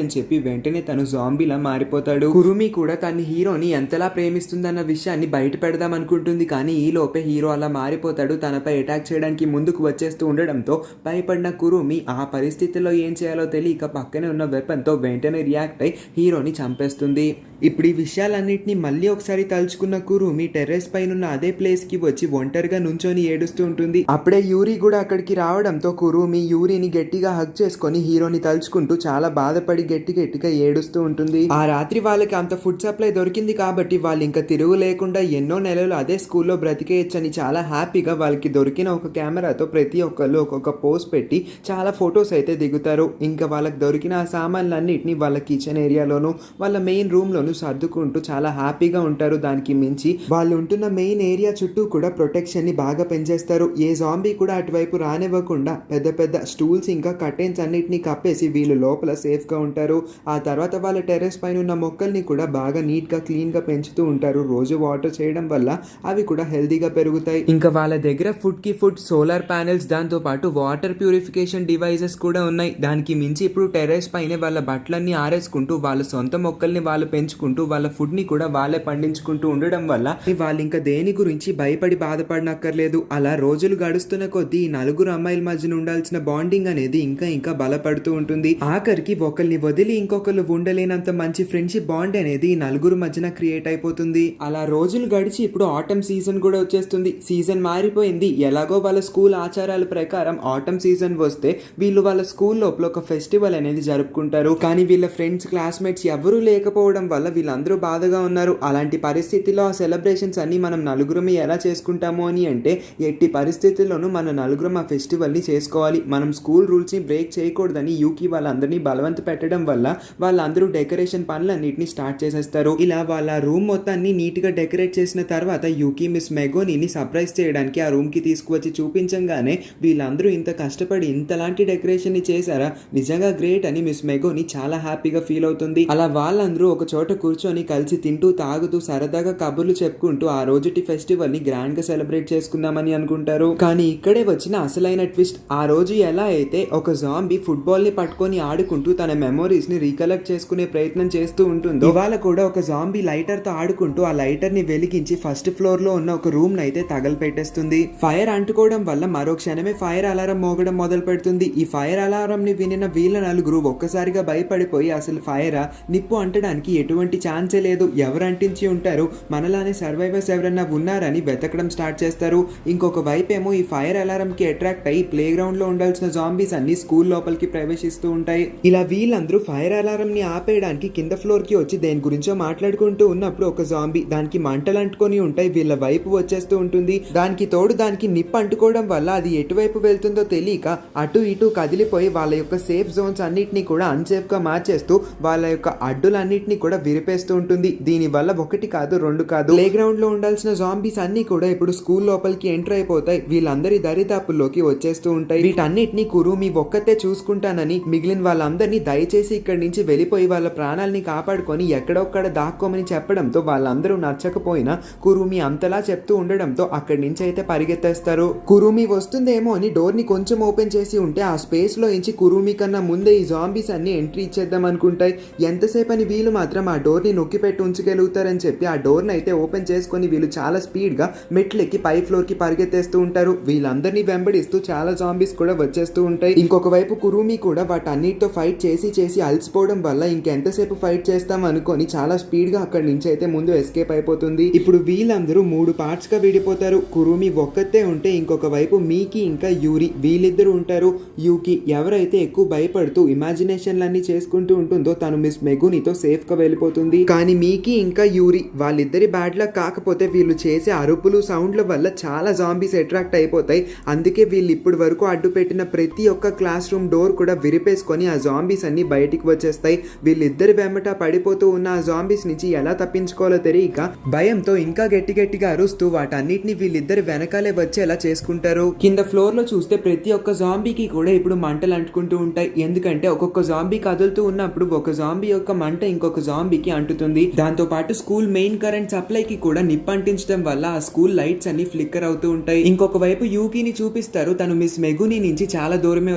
అని చెప్పి వెంటనే తను జాంబీలా మారిపోతాడు. కురుమి కూడా తన హీరోని ఎంతలా ప్రేమిస్తుందన్న విషయాన్ని బయట పెడదాం అనుకుంటుంది, కానీ ఈ లోపే హీరో అలా మారిపోతాడు. తనపై అటాక్ చేయడానికి ముందుకు వచ్చేస్తూ ఉండడంతో భయపడిన కురుమి ఆ పరిస్థితిలో ఏం చేయాలో తెలియక పక్కనే ఉన్న వెపన్ తో వెంటనే రియాక్ట్ అయి హీరోని చంపేస్తుంది. ఇప్పుడు ఈ విషయాలన్నింటినీ మళ్ళీ ఒకసారి తలుచుకున్న కురుమి టెర్రస్ పైన అదే ప్లేస్ కి వచ్చి ఒంటరిగా నుంచొని ఏడుస్తూ ఉంటుంది. అప్పుడే యూరి కూడా అక్కడికి రావడంతో కురుమి యూరిని గట్టిగా హగ్ చేసుకొని హీరోని తలుచుకుంటూ చాలా బాధపడి గట్టిగా ఏడుస్తూ ఉంటుంది. ఆ రాత్రి వాళ్ళకి అంత ఫుడ్ సప్లై దొరికింది కాబట్టి వాళ్ళు ఇంకా తిరుగు లేకుండా ఎన్నో నెలలు అదే స్కూల్లో బ్రతికేయచ్చని చాలా హ్యాపీగా వాళ్ళకి దొరికిన ఒక కెమెరాతో ప్రతి ఒక్కళ్ళు ఒక్కొక్క పోజ్ పెట్టి చాలా ఫొటోస్ అయితే దిగుతారు. ఇంకా వాళ్ళకి దొరికిన ఆ సామాన్లన్నిటిని వాళ్ళ కిచెన్ ఏరియాలోను వాళ్ళ మెయిన్ రూమ్ లోను సర్దుకుంటూ చాలా హ్యాపీగా ఉంటారు. దానికి మించి వాళ్ళు ఉంటున్న మెయిన్ ఏరియా చుట్టూ కూడా ప్రొటెక్షన్ ని బాగా పెంచేస్తారు. ఏ జాంబీ కూడా అటువైపు రానివ్వకుండా పెద్ద స్టూల్స్ ఇంకా కర్టెన్స్ అన్నిటిని కప్పేసి వీళ్ళు లోపల సేఫ్ గా ఉంటారు. ఆ తర్వాత వాళ్ళ టెర్రస్ పైన ఉన్న మొక్కల్ని కూడా బాగా నీట్ గా క్లీన్ గా పెంచుతూ ఉంటారు. రోజు వాటర్ చేయడం వల్ల అవి కూడా హెల్దీగా పెరుగుతాయి. ఇంకా వాళ్ళ దగ్గర ఫుడ్ సోలార్ ప్యానెల్స్, దాంతో పాటు వాటర్ ప్యూరిఫికేషన్ డివైజెస్ కూడా ఉన్నాయి. దానికి మించి ఇప్పుడు టెర్రస్ పైన వాళ్ళ బట్టలన్నీ ఆరేసుకుంటూ వాళ్ళ సొంత మొక్కల్ని వాళ్ళు పెంచుకుంటూ వాళ్ళ ఫుడ్ ని కూడా వాళ్ళే పండించుకుంటూ ఉండడం వల్ల వాళ్ళు ఇంకా దేని గురించి భయపడి బాధపడనక్కర్లేదు. అలా రోజులు గడుస్తున్న కొద్దీ ఈ నలుగురు అమ్మాయిల మధ్యన ఉండాల్సిన బాండింగ్ అనేది ఇంకా బలపడుతూ ఉంటుంది. ఆఖరికి ఒకరిని వదిలి ఇంకొకరు ఉండలేనంత మంచి ఫ్రెండ్షిప్ బాండ్ అనేది ఈ నలుగురు మధ్యన క్రియేట్ అయిపోతుంది. అలా రోజులు గడిచి ఇప్పుడు ఆటమ్ సీజన్ కూడా వచ్చేస్తుంది. సీజన్ మారిపోయింది. ఎలాగో వాళ్ళ స్కూల్ ఆచారాల ప్రకారం ఆటమ్ సీజన్ వస్తే వీళ్ళు వాళ్ళ స్కూల్ లోపల ఒక ఫెస్టివల్ అనేది జరుపుకుంటారు. కానీ వీళ్ళ ఫ్రెండ్స్, క్లాస్మేట్స్ ఎవరూ లేకపోవడం వల్ల వీళ్ళందరూ బాధగా ఉన్నారు. అలాంటి పరిస్థితిలో ఆ సెలబ్రేషన్స్ అన్ని మనం నలుగురమే ఎలా చేసుకుంటాము అని అంటే, ఎట్టి పరిస్థితుల్లోనూ మన నలుగురం ఆ ఫెస్టివల్ ని చేసుకోవాలి, మనం స్కూల్ రూల్స్ ని బ్రేక్ చేయకూడదని యూకి వాళ్ళందరినీ బలవంత పెట్టడం వల్ల వాళ్ళందరూ డెకరేషన్ పనులన్నిటిని స్టార్ట్ చేసేస్తారు. ఇలా వాళ్ళ రూమ్ మొత్తాన్ని నీట్ గా డెకరేట్ చేసిన తర్వాత యూకి మిస్ మెగోనీని సర్ప్రైజ్ చేయడానికి ఆ రూమ్ కి తీసుకువచ్చి చూపించంగానే వీళ్ళందరూ ఇంత కష్టపడి ఇంతలాంటి డెకరేషన్ ని చేశారా, నిజంగా గ్రేట్ అని మిస్ మెగోని చాలా హ్యాపీగా ఫీల్ అవుతుంది. అలా వాళ్ళందరూ ఒక చోట కూర్చొని కలిసి తింటూ తాగుతూ సరదాగా కబుర్లు చెప్పుకుంటూ ఆ రోజుటి ఫెస్టివల్ ని గ్రాండ్ గా సెలబ్రేట్ చేసుకుందామని అనుకుంటారు. కానీ ఇక్కడే వచ్చిన అసలైన ట్విస్ట్. ఆ రోజు ఎలా అయితే ఒక జాంబీ ఫుట్బాల్ ని పట్టుకొని ఆడుకుంటూ తన మెమోరీస్ ని రీకలెక్ట్ చేసుకునే ప్రయత్నం చేస్తూ ఉంటుందో, ఇవాళ కూడా ఒక జాంబీ లైటర్ తో ఆడుకుంటూ ఆ లైటర్ ని వెలిగించి ఫస్ట్ ఫ్లోర్ లో ఉన్న ఒక రూమ్ నైతే తగలపెట్టేస్తుంది. ఫైర్ అంటుకోవడం వల్ల మరో క్షణమే ఫైర్ అలారం మోగడం మొదలు పెడుతుంది. ఈ ఫైర్ అలారం ని వినిన వీళ్ళ నలుగురు ఒక్కసారిగా భయపడిపోయి అసలు ఫైరా, నిప్పు అంటడానికి ఎటువంటి ఛాన్సే లేదు, ఎవరు అంటించి ఉంటారు, మనలానే సర్వైవర్స్ ఎవరన్నా ఉన్నారని వెతకడం స్టార్ట్ చేస్తారు. ఇంకొక వైపేమో ఈ ఫైర్ అలారం కి అట్రాక్ట్ అయ్యి ప్లే గ్రౌండ్ లో ఉండాల్సిన జాంబీస్ అన్ని స్కూల్ లోపలికి ప్రవేశిస్తూ ఉంటాయి. ఇలా వీళ్ళందరూ ఫైర్ అలారం ని ఆపేయడానికి కింద ఫ్లోర్ కి వచ్చి దేని గురించో మాట్లాడుకుంటూ ఉన్నప్పుడు ఒక జాంబీ, దానికి మంటలు అంటుకొని ఉంటాయి, వీళ్ళ వైపు వచ్చేస్తూ ఉంటుంది. దానికి తోడు దానికి నిప్పు అంటుకోవడం వల్ల అది ఎటువైపు వెళ్తుందో తెలియక అటు ఇటు కదిలిపోయి వాళ్ళ యొక్క సేఫ్ జోన్స్ అన్నిటినీ కూడా అన్సేఫ్ గా మార్చేస్తూ వాళ్ళ యొక్క అడ్డులన్నిటినీ కూడా విరిపేస్తూ ఉంటుంది. దీని వల్ల ఒకటి కాదు రెండు కాదు, ప్లే గ్రౌండ్ లో ఉండాల్సిన జాంబీస్ అన్ని కూడా ఇప్పుడు స్కూల్ లోపలికి ఎంటర్ అయిపోతాయి. వీళ్ళందరి దరిదాపుల్లోకి వచ్చేస్తూ ఉంటాయి. వీటన్నిటిని కురుమి ఒక్కతే చూసుకుంటానని మిగిలిన వాళ్ళందరినీ దయచేసి ఇక్కడి నుంచి వెళ్ళిపోయి వాళ్ళ ప్రాణాలని కాపాడుకొని ఎక్కడొక్కడ దాక్కోమని చెప్పడంతో వాళ్ళందరూ నచ్చకపోయినా కురుమి అంతలా చెప్తూ ఉండడంతో అక్కడి నుంచి అయితే పరిగెత్తేస్తారు. కురుమి వస్తుందేమో అని డోర్ ని కొంచెం ఓపెన్ చేసి ఉంటే ఆ స్పేస్ లో ఇంచి కురుమి కన్నా ముందే ఈ జాంబీస్ అన్ని ఎంట్రీ ఇచ్చేద్దాం అనుకుంటాయి. ఎంతసేపు అని వీళ్ళు మాత్రం ఆ డోర్ ని నొక్కి పెట్టి ఉంచగలుగుతారని చెప్పి ఆ డోర్ ని అయితే ఓపెన్ చేసుకొని వీళ్ళు చాలా స్పీడ్ గా మెట్లెక్కి పై ఫ్లోర్ కి పరిగెత్తేస్తూ ఉంటారు. వీళ్ళందరినీ వెంబడిస్తూ చాలా జాంబీస్ కూడా వచ్చేస్తూ ఉంటాయి. ఇంకొక వైపు కురుమి కూడా వాటన్నిటితో ఫైట్ చేసి అలసిపోవడం వల్ల ఇంకెంతసేపు ఫైట్ చేస్తాం అనుకొని చాలా స్పీడ్ గా అక్కడి నుంచి అయితే ముందు ఎస్కేప్ అయిపోతుంది. ఇప్పుడు వీళ్ళందరూ 3 పార్ట్స్ గా విడిపోతారు. కురుమి ఒక్కతే ఉంటే ఇంకొక వైపు మీకి ఇంకా యూరి వీళ్ళిద్దరు ఉంటారు. యూకి ఎవరైతే ఎక్కువ భయపడుతూ ఇమాజినేషన్లన్నీ చేసుకుంటూ ఉంటుందో తను మిస్ మెగునితో సేఫ్ గా వెళ్ళిపోతుంది. కానీ మీకి ఇంకా యూరి వాళ్ళిద్దరి బ్యాడ్ లక్ కాకపోతే వీళ్ళు చేసే అరుపులు సౌండ్ల వల్ల చాలా జాంబీస్ అట్రాక్ట్ అయిపోతాయి. అందుకే వీళ్ళు ఇప్పటి వరకు అడ్డు పెట్టిన ప్రతి ఒక్క క్లాస్ రూమ్ డోర్ కూడా విరిపేసుకొని ఆ జాంబీస్ అన్ని బయటికి వచ్చేస్తాయి. వీళ్ళిద్దరి వెంబట పడిపోతూ ఉన్న ఆ జాంబీస్ నుంచి ఎలా తప్పించుకోవాలో తెలియక భయంతో ఇంకా గట్టిగా అరుస్తూ వాటన్నిటిని వీళ్ళిద్దరి వెనకాలే వచ్చేలా చేసుకుంటారు. కింద ఫ్లోర్ లో చూస్తే ప్రతి ఒక్క జాంబీకి కూడా ఇప్పుడు మంటలు అంటుకుంటూ ఉంటాయి. ఎందుకంటే ఒక్కొక్క జాంబీ కదులుతూ ఉన్నప్పుడు ఒక జాంబీ యొక్క మంట ఇంకొక జాంబీకి అంటుతుంది. దాంతో పాటు స్కూల్ మెయిన్ కరెంట్ సప్లైకి కూడా నిప్పు అంటించడం వల్ల ఆ స్కూల్ లైట్స్ అన్ని ఫ్లిక్కర్ అవుతూ ఉంటాయి. ఇంకొక వైపు యూకిని చూపిస్తారు. తను మిస్ మెగుని నుంచి చాలా దూరమే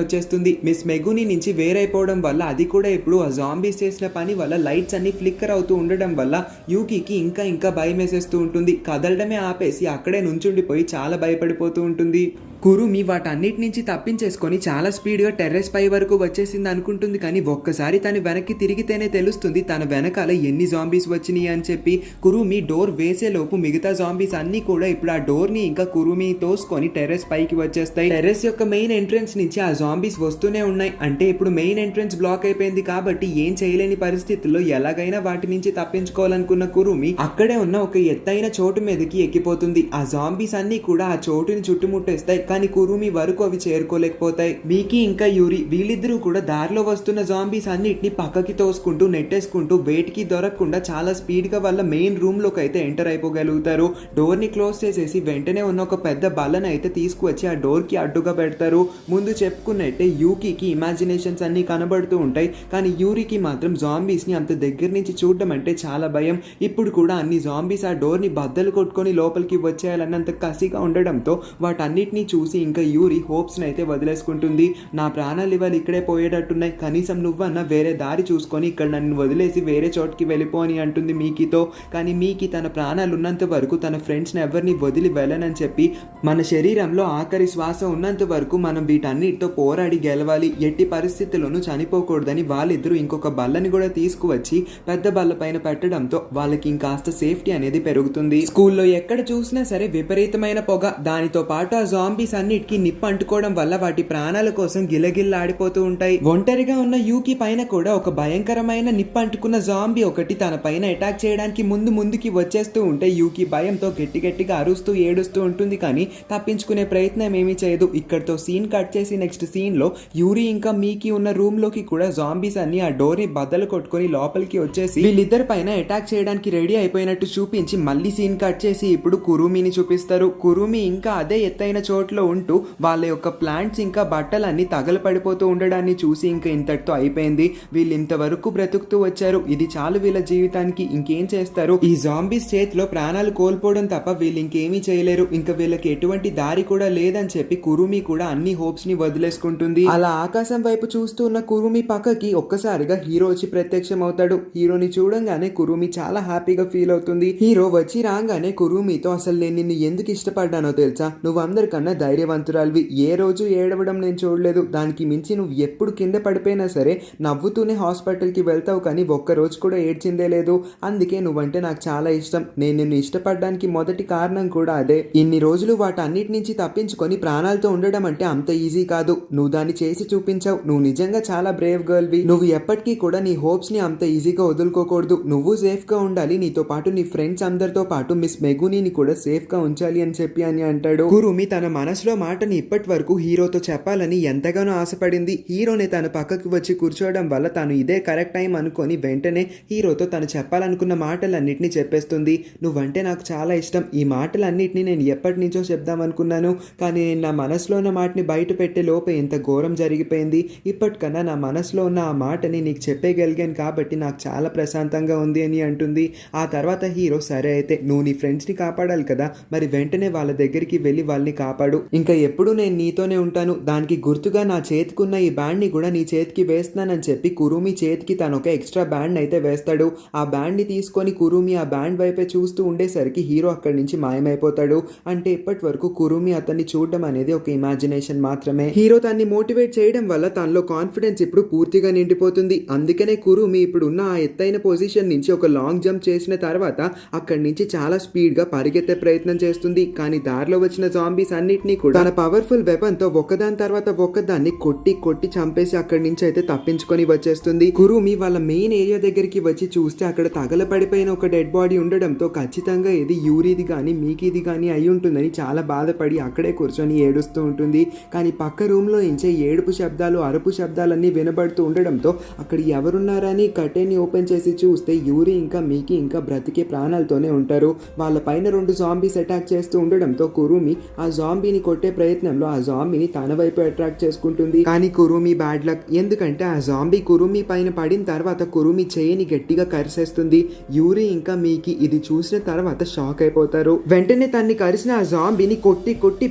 వచ్చేస్తుంది. మిస్ మెగుని నుంచి వేరైపోవడం వల్ల అది కూడా ఇప్పుడు ఆ జాంబీస్ చేసిన పని వల్ల లైట్స్ అన్ని ఫ్లిక్కర్ అవుతూ ఉండడం వల్ల యూకికి ఇంకా భయం వేసేస్తూ ఉంటుంది. కదలడమే ఆపేసి అక్కడే నుంచుండిపోయి చాలా భయపడిపోతూ ఉంటుంది. కురుమి వాటన్నిటి నుంచి తప్పించేసుకొని చాలా స్పీడ్గా టెర్రస్ పై వరకు వచ్చేసింది అనుకుంటుంది. కానీ ఒక్కసారి తను వెనక్కి తిరిగితేనే తెలుస్తుంది తన వెనకాల ఎన్ని జాంబీస్ వచ్చినాయి అని చెప్పి. కురుమి డోర్ వేసేలోపు మిగతా జాంబీస్ అన్ని కూడా ఇప్పుడు ఆ డోర్ ని ఇంకా కురుమి తోసుకొని టెర్రస్ పైకి వచ్చేస్తాయి. టెర్రస్ యొక్క మెయిన్ ఎంట్రన్స్ నుంచి ఆ జాంబీస్ వస్తూనే ఉన్నాయి. అంటే ఇప్పుడు మెయిన్ ఎంట్రన్స్ బ్లాక్ అయిపోయింది కాబట్టి ఏం చేయలేని పరిస్థితుల్లో ఎలాగైనా వాటి నుంచి తప్పించుకోవాలనుకున్న కురుమి అక్కడే ఉన్న ఒక ఎత్తైన చోటు మీదకి ఎక్కిపోతుంది. ఆ జాంబీస్ అన్ని కూడా ఆ చోటుని చుట్టుముట్టేస్తాయి. కానీ కురుమి వరకు అవి చేరుకోలేకపోతాయి. మీకి ఇంకా యూరి వీళ్ళిద్దరూ కూడా దారిలో వస్తున్న జాంబీస్ అన్నిటిని పక్కకి తోసుకుంటూ నెట్టేసుకుంటూ వేటికి దొరకకుండా చాలా స్పీడ్ గా వాళ్ళ మెయిన్ రూమ్ లోకి అయితే ఎంటర్ అయిపోగలుగుతారు. డోర్ ని క్లోజ్ చేసేసి వెంటనే ఉన్న ఒక పెద్ద బల్లను అయితే తీసుకువచ్చి ఆ డోర్ కి అడ్డుగా పెడతారు. ముందు చెప్పుకున్నట్టే యూకీకి ఇమాజినేషన్స్ అన్ని కనబడుతూ ఉంటాయి. కానీ యూరికి మాత్రం జాంబీస్ ని అంత దగ్గర నుంచి చూడడం అంటే చాలా భయం. ఇప్పుడు కూడా అన్ని జాంబీస్ ఆ డోర్ ని బద్దలు కొట్టుకొని లోపలికి వచ్చేయాలన్నంత కసిగా ఉండడంతో వాటన్నిటిని చూసి ఇంకా యూరి హోప్స్ అయితే వదిలేసుకుంటుంది. నా ప్రాణాలు ఇవాళ ఇక్కడే పోయేటట్టున్నాయి, కనీసం నువ్వన్నా వేరే దారి చూసుకొని ఇక్కడ నన్ను వదిలేసి వేరే చోటుకి వెళ్ళిపో అని అంటుంది మీకితో. కానీ మీకి తన ప్రాణాలు ఉన్నంత వరకు తన ఫ్రెండ్స్ని ఎవరిని వదిలి వెళ్ళనని చెప్పి మన శరీరంలో ఆఖరి శ్వాస ఉన్నంత వరకు మనం వీటన్నిటితో పోరాడి గెలవాలి, ఎట్టి పరిస్థితుల్లోనూ చనిపోకూడదని వాళ్ళిద్దరూ ఇంకొక బల్లని కూడా తీసుకువచ్చి పెద్ద బల్ల పైన పెట్టడంతో వాళ్ళకి ఇంకాస్త సేఫ్టీ అనేది పెరుగుతుంది. స్కూల్లో ఎక్కడ చూసినా సరే విపరీతమైన పొగ, దానితో పాటు ఆ జాంబీస్ అన్నిటికీ నిప్పు అంటుకోవడం వల్ల వాటి ప్రాణాల కోసం గిలగిల్లాడిపోతూ ఉంటాయి. ఒంటరిగా ఉన్న యూకి పైన కూడా ఒక భయంకరమైన నిప్పు అంటుకున్న జాంబీ ఒకటి తన పైన అటాక్ చేయడానికి ముందుకి వచ్చేస్తూ ఉంటే యూకి భయంతో గట్టిగా అరుస్తూ ఏడుస్తూ ఉంటుంది. కానీ తప్పించుకునే ప్రయత్నం ఏమీ చేయదు. ఇక్కడతో సీన్ కట్ చేసి నెక్స్ట్ సీన్ లో యూరి ఇంకా మీకి ఉన్న రూమ్ లోకి కూడా జాంబీస్ అన్ని ఆ డోర్ ని బద్దలు కొట్టుకొని లోపలికి వచ్చేసి వీళ్ళిద్దరి పైన అటాక్ చేయడానికి రెడీ అయిపోయినట్టు చూపించి మళ్ళీ సీన్ కట్ చేసి ఇప్పుడు కురుమిని చూపిస్తారు. కురుమి ఇంకా అదే ఎత్తైన చోట్లో ఉంటూ వాళ్ళ యొక్క ప్లాంట్స్ ఇంకా బట్టలన్నీ తగలపడిపోతూ ఉండడాన్ని చూసి ఇంకా ఇంతటితో అయిపోయింది, వీళ్ళు ఇంతవరకు బ్రతుకుతూ వచ్చారు, ఇది చాలు వీళ్ళ జీవితానికి, ఇంకేం చేస్తారు, ఈ జాంబీస్ చేతిలో ప్రాణాలు కోల్పోవడం తప్ప వీళ్ళు ఇంకేమీ చేయలేరు, ఇంకా వీళ్ళకి ఎటువంటి దారి కూడా లేదని చెప్పి కురుమి కూడా అన్ని హోప్స్ ని వదిలేసుకుంటుంది. అలా ఆకాశం వైపు చూస్తూ ఉన్న కురుమి పక్కకి ఒక్కసారిగా హీరో వచ్చి ప్రత్యక్షం అవుతాడు. హీరోని చూడంగానే కురుమి చాలా హ్యాపీగా ఫీల్ అవుతుంది. హీరో వచ్చి రాగానే కురుమితో అసలు నేను నిన్ను ఎందుకు ఇష్టపడ్డానో తెలుసా, నువ్వు అందరికన్నా ధైర్యవంతురాలివి, ఏ రోజు ఏడవడం నేను చూడలేదు, దానికి మించి నువ్వు ఎప్పుడు కింద పడిపోయినా సరే నవ్వుతూనే హాస్పిటల్కి వెళ్తావు, కానీ ఒక్కరోజు కూడా ఏడ్చిందే లేదు, అందుకే నువ్వంటే నాకు చాలా ఇష్టం, నేను నిన్ను ఇష్టపడడానికి మొదటి కారణం కూడా అదే, ఇన్ని రోజులు వాటన్నిటి నుంచి తప్పించుకొని ప్రాణాలతో ఉండడం అంటే అంత ఈజీ కాదు, నువ్వు దాన్ని చేసి చూపించావు, నువ్వు నిజంగా చాలా బ్రేవ్ గర్ల్వి, నువ్వు ఎప్పటికీ కూడా నీ హోప్స్ ని అంత ఈజీగా వదులుకోకూడదు, నువ్వు సేఫ్ గా ఉండాలి, నీతో పాటు నీ ఫ్రెండ్స్ అందరితో పాటు మిస్ మెగునీని కూడా సేఫ్ గా ఉంచాలి అని చెప్పి అని అంటాడు. కురుమి తన మనసులో మాటని ఇప్పటి వరకు హీరోతో చెప్పాలని ఎంతగానో ఆశపడింది. హీరోని తన పక్కకు వచ్చి కూర్చోవడం వల్ల తాను ఇదే కరెక్ట్ టైం అనుకొని వెంటనే హీరోతో తను చెప్పాలనుకున్న మాటలన్నింటినీ చెప్పేస్తుంది. నువ్వంటే నాకు చాలా ఇష్టం, ఈ మాటలన్నింటినీ నేను ఎప్పటి నుంచో చెప్దామనుకున్నాను, కానీ నేను నా మనసులో ఉన్న మాటని బయట పెట్టే లోపే ఇంత ఘోరం జరిగిపోయింది, ఇప్పటికన్నా నా మనసులో ఉన్న ఆ మాటని నీకు చెప్పగలిగాను కాబట్టి నాకు చాలా ప్రశాంతంగా ఉంది అని అంటుంది. ఆ తర్వాత హీరో సరే అయితే నువ్వు నీ ఫ్రెండ్స్ని కాపాడాలి కదా, మరి వెంటనే వాళ్ళ దగ్గరికి వెళ్ళి వాళ్ళని కాపాడు, ఇంకా ఎప్పుడు నేను నీతోనే ఉంటాను, దానికి గుర్తుగా నా చేతికున్న ఈ బ్యాండ్ ని కూడా నీ చేతికి వేస్తున్నానని చెప్పి కురుమి చేతికి తను ఒక ఎక్స్ట్రా బ్యాండ్ అయితే వేస్తాడు. ఆ బ్యాండ్ ని తీసుకొని కురుమి ఆ బ్యాండ్ వైపే చూస్తూ ఉండేసరికి హీరో అక్కడి నుంచి మాయమైపోతాడు. అంటే ఇప్పటి వరకు కురుమి అతన్ని చూడడం అనేది ఒక ఇమాజినేషన్ మాత్రమే. హీరో తన్ని మోటివేట్ చేయడం వల్ల తనలో కాన్ఫిడెన్స్ ఇప్పుడు పూర్తిగా నిండిపోతుంది. అందుకనే కురుమి ఇప్పుడు ఉన్న ఆ ఎత్తైన పొజిషన్ నుంచి ఒక లాంగ్ జంప్ చేసిన తర్వాత అక్కడి నుంచి చాలా స్పీడ్ గా పరిగెత్తే ప్రయత్నం చేస్తుంది. కానీ దారిలో వచ్చిన జాంబీస్ అన్నిటినీ కూడా తన పవర్ఫుల్ వెపన్ తో ఒకదాని తర్వాత ఒకదాన్ని కొట్టి చంపేసి అక్కడి నుంచి అయితే తప్పించుకొని వచ్చేస్తుంది. కురుమి వాళ్ళ మెయిన్ ఏరియా దగ్గరికి వచ్చి చూస్తే అక్కడ తగలపడిపోయిన ఒక డెడ్ బాడీ ఉండడంతో ఖచ్చితంగా ఇది యూరిది గాని మీకిది గాని అయి ఉంటుందని చాలా బాధపడి అక్కడే కూర్చొని ఏడుస్తూ ఉంటుంది. కానీ పక్క రూమ్ లో ఇంచే ఏడుపు శబ్దాలు అరుపు శబ్దాలన్నీ వినబడుతూ ఉండడంతో అక్కడ ఎవరున్నారని కర్టెన్ ఓపెన్ చేసి చూస్తే యూరి ఇంకా మీకి ఇంకా బ్రతికే ప్రాణాలతోనే ఉంటారు. వాళ్ళ పైన 2 జాంబీస్ అటాక్ చేస్తూ ఉండడంతో కురుమి ఆ జాంబీని కొట్టే ప్రయత్నంలో ఆ జాంబీని తన వైపు అట్రాక్ట్ చేసుకుంటుంది. కానీ కురుమి బ్యాడ్ లక్, ఎందుకంటే ఆ జాంబీ కురుమి పైన పడిన తర్వాత కురుమి చేయిని గట్టిగా కరిసేస్తుంది. యూరి ఇంకా మీకి ఇది చూసిన తర్వాత షాక్ అయిపోతారు. వెంటనే తన్ని కరిసిన ఆ జాంబీని కొట్టి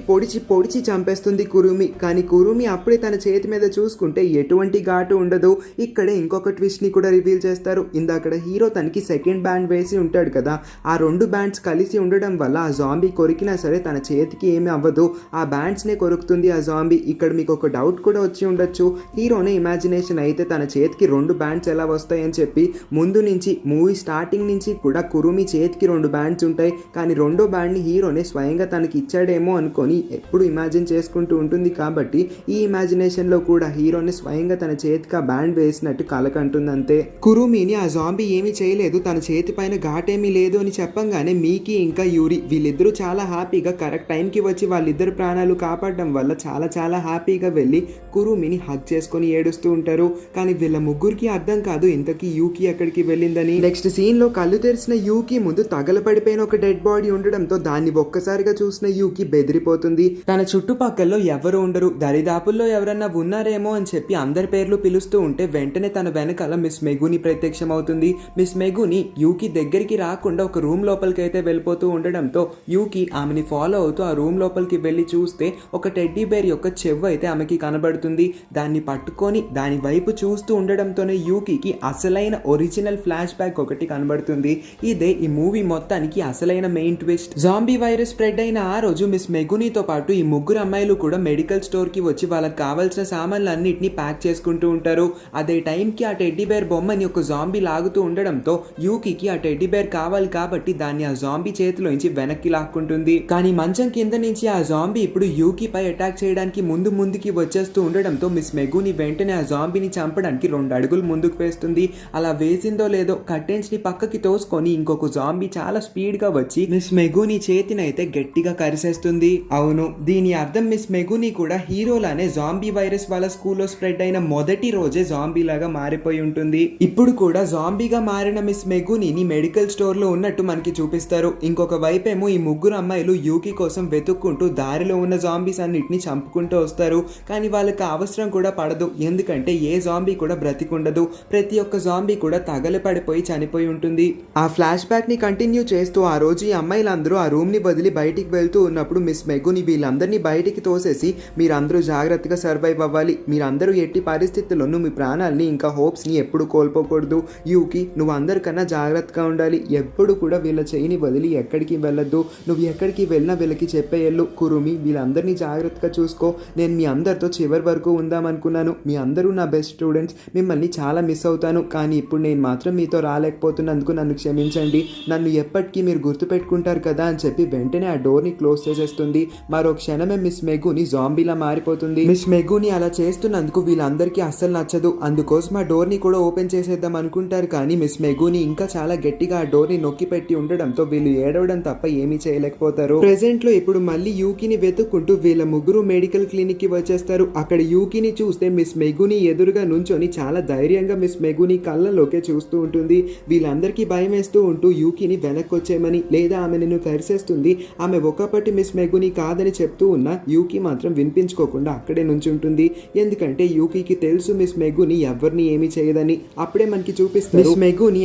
పొడిచి చంపేస్తుంది కురుమి. కానీ కురుమి అప్పుడే తన చేతి మీద చూసుకుంటే ఎటువంటి ఘాటు ఉండదు. ఇక్కడే ఇంకొక ట్విస్ట్ ని కూడా రివీల్ చేస్తారు. ఇందాక హీరో తనకి సెకండ్ బ్యాండ్ వేసి ఉంటాడు కదా, ఆ 2 బ్యాండ్స్ కలిసి ఉండడం వల్ల ఆ జాంబీ కొరికినా సరే తన చేతికి ఏమీ అవ్వదు. ఆ బ్యాండ్స్నే కొరుకుతుంది ఆ జాంబీ. ఇక్కడ మీకు ఒక డౌట్ కూడా వచ్చి ఉండొచ్చు, హీరోనే ఇమాజినేషన్ అయితే తన చేతికి 2 బ్యాండ్స్ ఎలా వస్తాయని చెప్పి. ముందు నుంచి మూవీ స్టార్టింగ్ నుంచి కూడా కురుమి చేతికి 2 బ్యాండ్స్ ఉంటాయి, కానీ రెండో బ్యాండ్ని హీరోనే స్వయంగా తనకి ఇచ్చాడేమో అనుకొని ఎప్పుడు ఇమాజిన్ చేసుకుంటూ ఉంటుంది. కాబట్టి ఈ ఇమాజినేషన్లో కూడా హీరోని స్వయంగా తన చేతికి ఆ బ్యాండ్ వేసినట్టు కలకంటుంది అంతే. కురుమిని ఆ జాంబీ ఏమీ చేయలేదు, తన చేతి పైన ఘాటేమీ లేదు అని చెప్పంగానే మీకి ఇంకా యూరి వీళ్ళిద్దరూ చాలా హ్యాపీగా కరెక్ట్ టైంకి వచ్చి వాళ్ళిద్దరు ప్రాణాలు కాపాడడం వల్ల చాలా హ్యాపీగా వెళ్ళి కురుమిని హగ్ చేసుకొని ఏడుస్తూ ఉంటారు. కానీ వీళ్ళ ముగ్గురికి అర్థం కాదు ఇంతకీ యూకి ఎక్కడికి వెళ్ళిందని. నెక్స్ట్ సీన్ లో కళ్ళు తెరిచిన యూకి ముందు తగలపడిపోయిన ఒక డెడ్ బాడీ ఉండడంతో దాన్ని ఒక్కసారిగా చూసిన యూకి బెదిరిపోతుంది. తన చుట్టుపక్కల్లో ఎవరు ఉండరు, దరిదాపుల్లో ఎవరన్నా ఉన్నారేమో అని చెప్పి అందరి పేర్లు పిలుస్తూ ఉంటే వెంటనే తన వెనకాల మిస్ మెగుని ప్రత్యక్షం అవుతుంది. మిస్ మెగుని యూకి దగ్గరికి రాకుండా ఒక రూమ్ లోపలికి అయితే వెళ్ళిపోతూ ఉండడంతో యూకి ఆమెని ఫాలో అవుతూ ఆ రూమ్ లోపలికి వెళ్ళి చూస్తే ఒక టెడ్డీ బేర్ యొక్క చెవు అయితే ఆమెకి కనబడుతుంది. దాన్ని పట్టుకొని దాని వైపు చూస్తూ ఉండడంతోనే యూకి అసలైన ఒరిజినల్ ఫ్లాష్ బ్యాక్ ఒకటి కనబడుతుంది. ఇదే ఈ మూవీ మొత్తానికి అసలైన main twist. Zombie virus spread అయిన ఆ రోజు మిస్ మెగునీతో పాటు ఈ ముగ్గురు అమ్మాయిలు కూడా మెడికల్ స్టోర్ కి వచ్చి వాళ్ళకి కావాల్సిన సామాన్లు అన్నిటిని ప్యాక్ చేసుకుంటూ ఉంటారు. అదే టైంకి ఆ టెడ్డీ బేర్ బొమ్మని ఒక జాంబీ లాగుతూ ఉండడంతో యూకి ఆ టెడ్డీ బేర్ కావాలి కాబట్టి దాన్ని ఆ జాంబీ చేతిలోంచి వెనక్కి లాక్కుంటుంది. కానీ మంచం కింద నుంచి ఆ జాంబీ ఇప్పుడు యూకి పై అటాక్ చేయడానికి ముందుకి వచ్చేస్తూ ఉండడంతో మిస్ మెగుని వెంటనే ఆ జాంబీని చంపడానికి 2 అడుగులు ముందుకు వేస్తుంది. అలా వేసిందో లేదో కర్టెన్స్ ని పక్కకి తోసుకొని ఇంకొక జాంబీ చాలా స్పీడ్ గా వచ్చి మిస్ మెగుని చేతిని అయితే గట్టిగా కరిసేస్తుంది. అవును, దీని అర్థం మిస్ మెగుని కూడా హీరోలానే జాంబీ వైరస్ వాళ్ళ స్కూల్లో స్ప్రెడ్ అయిన మొదటి రోజే జాంబీ లాగా మారిపోయి ఉంటుంది. ఇప్పుడు కూడా జాంబీగా మారిన మిస్ మెగుని మెడికల్ స్టోర్ లో ఉన్నట్టు మనకి చూపిస్తారు. ఇంకొక వైపేమో ఈ ముగ్గురు అమ్మాయిలు యూకి కోసం వెతుక్కుంటూ దారిలో ఉన్న జాంబీస్ అన్నిటిని చంపుకుంటూ వస్తారు. కానీ వాళ్ళకి అవసరం కూడా పడదు, ఎందుకంటే ఏ జాంబీ కూడా బ్రతికుండదు. ప్రతి ఒక్క జాంబీ కూడా తగలపడిపోయి చనిపోయి ఉంటుంది. ఆ ఫ్లాష్ బ్యాక్ ని కంటిన్యూ చేస్తూ ఆ రోజు ఈ అమ్మాయిలందరూ ఆ రూమ్ ని వదిలి బయటికి వెళ్తూ ఉన్నప్పుడు మిస్ మెగుని వీళ్ళందరినీ బయటికి తోసేసి మీరందరూ జాగ్రత్తగా సర్వైవ్ అవ్వాలి, మీరందరూ ఎట్టి పరిస్థితుల్లోనూ మీ ప్రాణాలని ఇంకా హోప్స్ ని ఎప్పుడు కోల్పోకూడదు. యూకి నువ్వు అందరికన్నా జాగ్రత్తగా ఉండాలి, ఎప్పుడు కూడా వీళ్ళ చేయిని వదిలి ఎక్కడికి వెళ్ళొద్దు, నువ్వు ఎక్కడికి వెళ్ళినా వీళ్ళకి చెప్పేయళ్ళు. కురుమి వీళ్ళందరినీ జాగ్రత్తగా చూసుకో, నేను మీ అందరితో చివరి వరకు ఉందామనుకున్నాను, మీ అందరూ నా బెస్ట్ స్టూడెంట్స్, మిమ్మల్ని చాలా మిస్ అవుతాను, కానీ ఇప్పుడు నేను మాత్రం మీతో రాలేకపోతున్నందుకు నన్ను క్షమించండి, నన్ను ఎప్పటికీ మీరు గుర్తుపెట్టుకుంటారు కదా అని చెప్పి వెంటనే ఆ డోర్ని క్లోజ్ చేసేస్తుంది. మరో క్షణమే మిస్ మెగుని జాంబీలా మారిపోతుంది. మిస్ మెగుని అలా చేస్తున్నందుకు వీళ్ళందరికీ అస్సలు నచ్చదు, అందుకోసం ఆ డోర్ని కూడా ఓపెన్ చేసేద్దాం అనుకుంటారు. కానీ మిస్ మెగుని ఇంకా చాలా గట్టిగా ఆ డోర్ని నొక్కి పెట్టి ఉండడంతో వీళ్ళు ఏడవడం తప్ప ఏమీ చేయలేకపోతారు. ప్రెజెంట్ లో ఇప్పుడు మళ్ళీ యూకిని వెతుక్కుంటూ వీళ్ళ ముగ్గురు మెడికల్ క్లినిక్ కి వచ్చేస్తారు. అక్కడ యూకిని చూస్తే మిస్ మెగుని ఎదురుగా నుంచొని చాలా ధైర్యంగా మిస్ మెగుని కళ్ళలోకే చూస్తూ ఉంటుంది. వీళ్ళందరికీ భయం వేస్తూ ఉంటూ యూకిని వెనక్కి వచ్చేయమని లేదా ఆమె నిన్ను కరిసేస్తుంది, ఆమె ఒకప్పటి మిస్ మెగుని కాదని చెప్తూ ఉన్నా యూకి మాత్రం వినిపించుకోకుండా అక్కడే నుంచుంటుంది. ఎందుకంటే యూకి తెలుసు మిస్ మెగుని ఎవరిని ఏమీ చేయదని. అప్పుడే మనకి చూపిస్తారు మిస్ మెగుని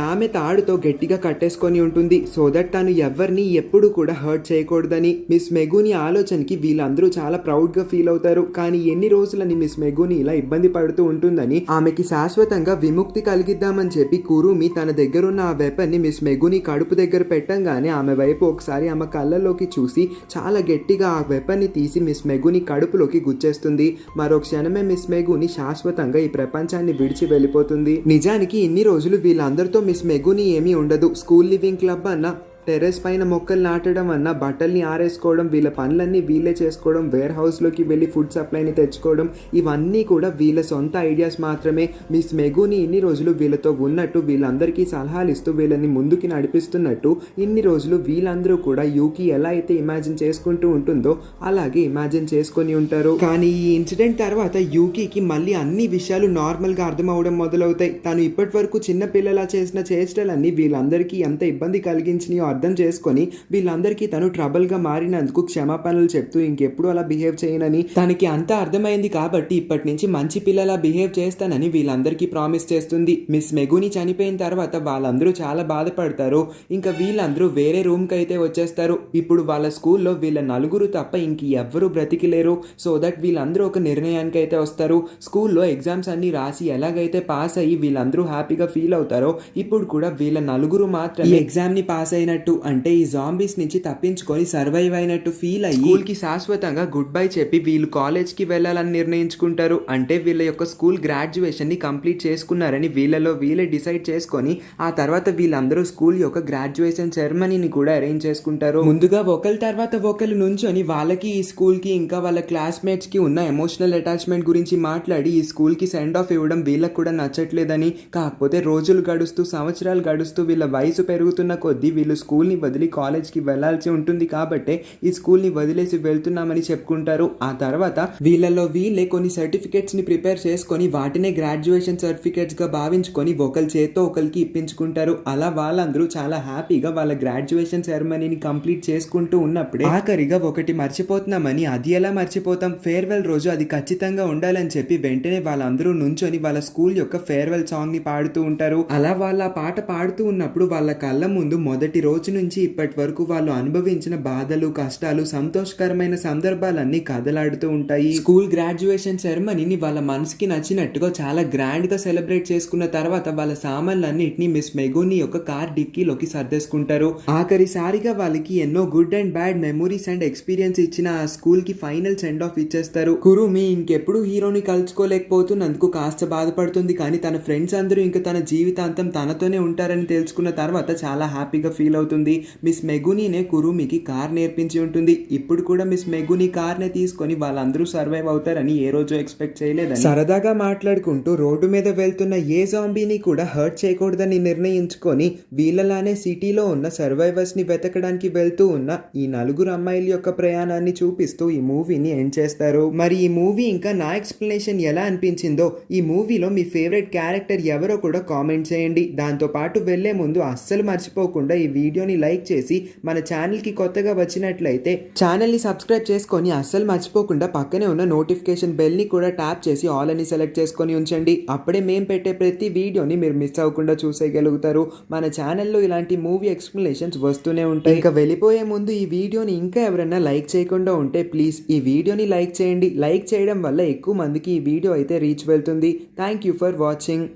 ఆమె తాడుతో గట్టిగా కట్టేసుకొని ఉంటుంది, సో దట్ తను ఎవరిని ఎప్పుడు కూడా హర్ట్ చేయకూడదని. మిస్ మెగుని ఆలోచనకి వీళ్ళందరూ చాలా ప్రౌడ్ గా ఫీల్ అవుతారు. కానీ ఎన్ని రోజులని మిస్ మెగుని ఇలా ఇబ్బంది పడుతూ ఉంటుందని ఆమెకి శాశ్వతంగా విముక్తి కలిగిద్దామని చెప్పి కురుమి తన దగ్గరున్న ఆ వెపన్ ని మిస్ మెగుని కడుపు దగ్గర పెట్టంగానే ఆమె వైపు ఒకసారి ఆమె కళ్ళలోకి చూసి చాలా గట్టిగా ఆ వెపన్ ని తీసి మిస్ మెగుని కడుపులోకి గుచ్చేస్తుంది. మరో క్షణమే మిస్ మెగుని శాశ్వతంగా ఈ ప్రపంచాన్ని విడిచి వెళ్ళిపోతుంది. నిజానికి ఇన్ని రోజులు వీళ్ళందరితో మిస్ మెగుని ఏమీ ఉండదు. స్కూల్ లివింగ్ క్లబ్ అన్న, టెర్రస్ పైన మొక్కలు నాటడం అన్న, బట్టల్ని ఆరేసుకోవడం, వీళ్ళ పనులన్నీ వీళ్ళే చేసుకోవడం, వేర్ హౌస్లోకి వెళ్ళి ఫుడ్ సప్లైని తెచ్చుకోవడం, ఇవన్నీ కూడా వీళ్ళ సొంత ఐడియాస్ మాత్రమే. మిస్ మెగుని ఇన్ని రోజులు వీళ్ళతో ఉన్నట్టు, వీళ్ళందరికీ సలహాలు ఇస్తూ వీళ్ళని ముందుకి నడిపిస్తున్నట్టు ఇన్ని రోజులు వీళ్ళందరూ కూడా యూకి ఎలా అయితే ఇమాజిన్ చేసుకుంటూ ఉంటుందో అలాగే ఇమాజిన్ చేసుకొని ఉంటారు. కానీ ఈ ఇన్సిడెంట్ తర్వాత యూకి మళ్ళీ అన్ని విషయాలు నార్మల్గా అర్థం అవడం మొదలవుతాయి. తను ఇప్పటి వరకు చిన్న పిల్లలా చేసిన చేష్టలన్నీ వీళ్ళందరికీ ఎంత ఇబ్బంది కలిగించినాయో అర్థం చేసుకొని వీళ్ళందరికీ తను ట్రబుల్ గా మారినందుకు క్షమాపణలు చెప్తూ ఇంకెప్పుడు అలా బిహేవ్ చేయనని, తనకి అంతా అర్థమైంది కాబట్టి ఇప్పటి నుంచి మంచి పిల్లలా బిహేవ్ చేస్తానని వీళ్ళందరికీ ప్రామిస్ చేస్తుంది. మిస్ మెగుని చనిపోయిన తర్వాత వాళ్ళందరూ చాలా బాధపడతారు. ఇంకా వీళ్ళందరూ వేరే రూమ్ కి అయితే వచ్చేస్తారు. ఇప్పుడు వాళ్ళ స్కూల్లో వీళ్ళ నలుగురు తప్ప ఇంక ఎవ్వరూ బ్రతికిలేరు. సో దట్ వీళ్ళందరూ ఒక నిర్ణయానికి అయితే వస్తారు. స్కూల్లో ఎగ్జామ్స్ అన్ని రాసి ఎలాగైతే పాస్ అయ్యి వీళ్ళందరూ హ్యాపీగా ఫీల్ అవుతారో ఇప్పుడు కూడా వీళ్ళ నలుగురు మాత్రమే ఎగ్జామ్ ని పాస్ అయినట్టు అయినట్టు, అంటే ఈ జాంబీస్ నుంచి తప్పించుకొని సర్వైవ్ అయినట్టు ఫీల్ అయ్యి స్కూల్కి శాశ్వతంగా గుడ్ బై చెప్పి వీళ్ళు కాలేజ్కి వెళ్ళాలని నిర్ణయించుకుంటారు. అంటే వీళ్ళ యొక్క స్కూల్ గ్రాడ్యుయేషన్ని కంప్లీట్ చేసుకున్నారని వీళ్ళలో వీళ్ళే డిసైడ్ చేసుకొని ఆ తర్వాత వీళ్ళందరూ స్కూల్ యొక్క గ్రాడ్యుయేషన్ సెరమనీని కూడా అరేంజ్ చేసుకుంటారు. ముందుగా ఒకరి తర్వాత ఒకరు నుంచొని వాళ్ళకి ఈ స్కూల్కి ఇంకా వాళ్ళ క్లాస్మేట్స్కి ఉన్న ఎమోషనల్ అటాచ్మెంట్ గురించి మాట్లాడి ఈ స్కూల్కి సెండ్ ఆఫ్ ఇవ్వడం వీళ్ళకి కూడా నచ్చట్లేదని, కాకపోతే రోజులు గడుస్తూ సంవత్సరాలు గడుస్తూ వీళ్ళ వయసు పెరుగుతున్న కొద్దీ వీళ్ళు స్కూల్ని వదిలి కాలేజ్కి వెళ్లాల్సి ఉంటుంది కాబట్టి ఈ స్కూల్ని వదిలేసి వెళ్తున్నామని చెప్పుకుంటారు. ఆ తర్వాత వీళ్ళలో వీళ్ళే కొన్ని సర్టిఫికేట్స్ని ప్రిపేర్ చేసుకొని వాటినే గ్రాడ్యుయేషన్ సర్టిఫికేట్స్గా భావించుకొని ఒకరి చేత్తో ఒకరికి ఇప్పించుకుంటారు. అలా వాళ్ళందరూ చాలా హ్యాపీగా వాళ్ళ గ్రాడ్యుయేషన్ సెరమనీని కంప్లీట్ చేసుకుంటూ ఉన్నప్పుడే ఆఖరిగా ఒకటి మర్చిపోతున్నామని, అది ఎలా మర్చిపోతాం, ఫేర్వెల్ రోజు అది ఖచ్చితంగా ఉండాలని చెప్పి వెంటనే వాళ్ళందరూ నుంచొని వాళ్ళ స్కూల్ యొక్క ఫేర్వెల్ సాంగ్ ని పాడుతూ ఉంటారు. అలా వాళ్ళ పాట పాడుతూ ఉన్నప్పుడు వాళ్ళ కళ్ళ ముందు మొదటి రోజు నుంచి ఇప్పటి వరకు వాళ్ళు అనుభవించిన బాధలు, కష్టాలు, సంతోషకరమైన సందర్భాలన్నీ కదలాడుతూ ఉంటాయి. స్కూల్ గ్రాడ్యుయేషన్ సెరమనీని వాళ్ళ మనసుకి నచ్చినట్టుగా చాలా గ్రాండ్ గా సెలబ్రేట్ చేసుకున్న తర్వాత వాళ్ళ సామాన్లన్నింటినీ మిస్ మెగుని యొక్క కార్ డిక్కీలోకి సర్దేసుకుంటారు. ఆఖరిసారిగా వాళ్ళకి ఎన్నో good and bad memories and experience ఇచ్చిన ఆ స్కూల్ కి ఫైనల్ సెండ్ ఆఫ్ ఇచ్చేస్తారు. కురుమి ఇంకెప్పుడు హీరోని కలుసుకోలేకపోతున్నందుకు కాస్త బాధపడుతుంది, కానీ తన ఫ్రెండ్స్ అందరూ ఇంకా తన జీవితాంతం తనతోనే ఉంటారని తెలుసుకున్న తర్వాత చాలా హ్యాపీగా ఫీల్ అవుతుంది. మిస్ మెగునీనే కురుమికి కార్ నేర్పించి ఉంటుంది. ఇప్పుడు కూడా మిస్ మెగుని కార్నే తీసుకొని వాళ్ళందరూ సర్వైవ్ అవుతారని ఏ రోజు ఎక్స్పెక్ట్ చేయలేదని సరదాగా మాట్లాడుకుంటూ రోడ్డు మీద వెళ్తున్న ఏ జాంబీని కూడా హర్ట్ చేయకూడదని నిర్ణయించుకొని వీళ్ళలానే సిటీలో ఉన్న సర్వైవర్స్ ని వెతకడానికి వెళ్తూ ఉన్న ఈ నలుగురు అమ్మాయిల యొక్క ప్రయాణాన్ని చూపిస్తూ ఈ మూవీని ఎండ్ చేస్తారు. మరి ఈ మూవీ ఇంకా నా ఎక్స్ప్లెనేషన్ ఎలా అనిపించిందో, ఈ మూవీలో మీ ఫేవరెట్ క్యారెక్టర్ ఎవరో కూడా కామెంట్ చేయండి. దాంతోపాటు వెళ్లే ముందు అస్సలు మర్చిపోకుండా ఈ వీడియోని లైక్ చేసి మన ఛానల్కి కొత్తగా వచ్చినట్లయితే ఛానల్ని సబ్స్క్రైబ్ చేసుకొని అస్సలు మర్చిపోకుండా పక్కనే ఉన్న నోటిఫికేషన్ బెల్ని కూడా ట్యాప్ చేసి ఆల్ అని సెలెక్ట్ చేసుకొని ఉంచండి. అప్పుడే మేము పెట్టే ప్రతి వీడియోని మీరు మిస్ అవ్వకుండా చూసేయగలుగుతారు. మన ఛానల్లో ఇలాంటి మూవీ ఎక్స్ప్లెనేషన్స్ వస్తూనే ఉంటాయి. ఇంకా వెళ్ళిపోయే ముందు ఈ వీడియోని ఇంకా ఎవరైనా లైక్ చేయకుండా ఉంటే ప్లీజ్ ఈ వీడియోని లైక్ చేయండి. లైక్ చేయడం వల్ల ఎక్కువ మందికి ఈ వీడియో అయితే రీచ్ వెళ్తుంది. Thank you for watching.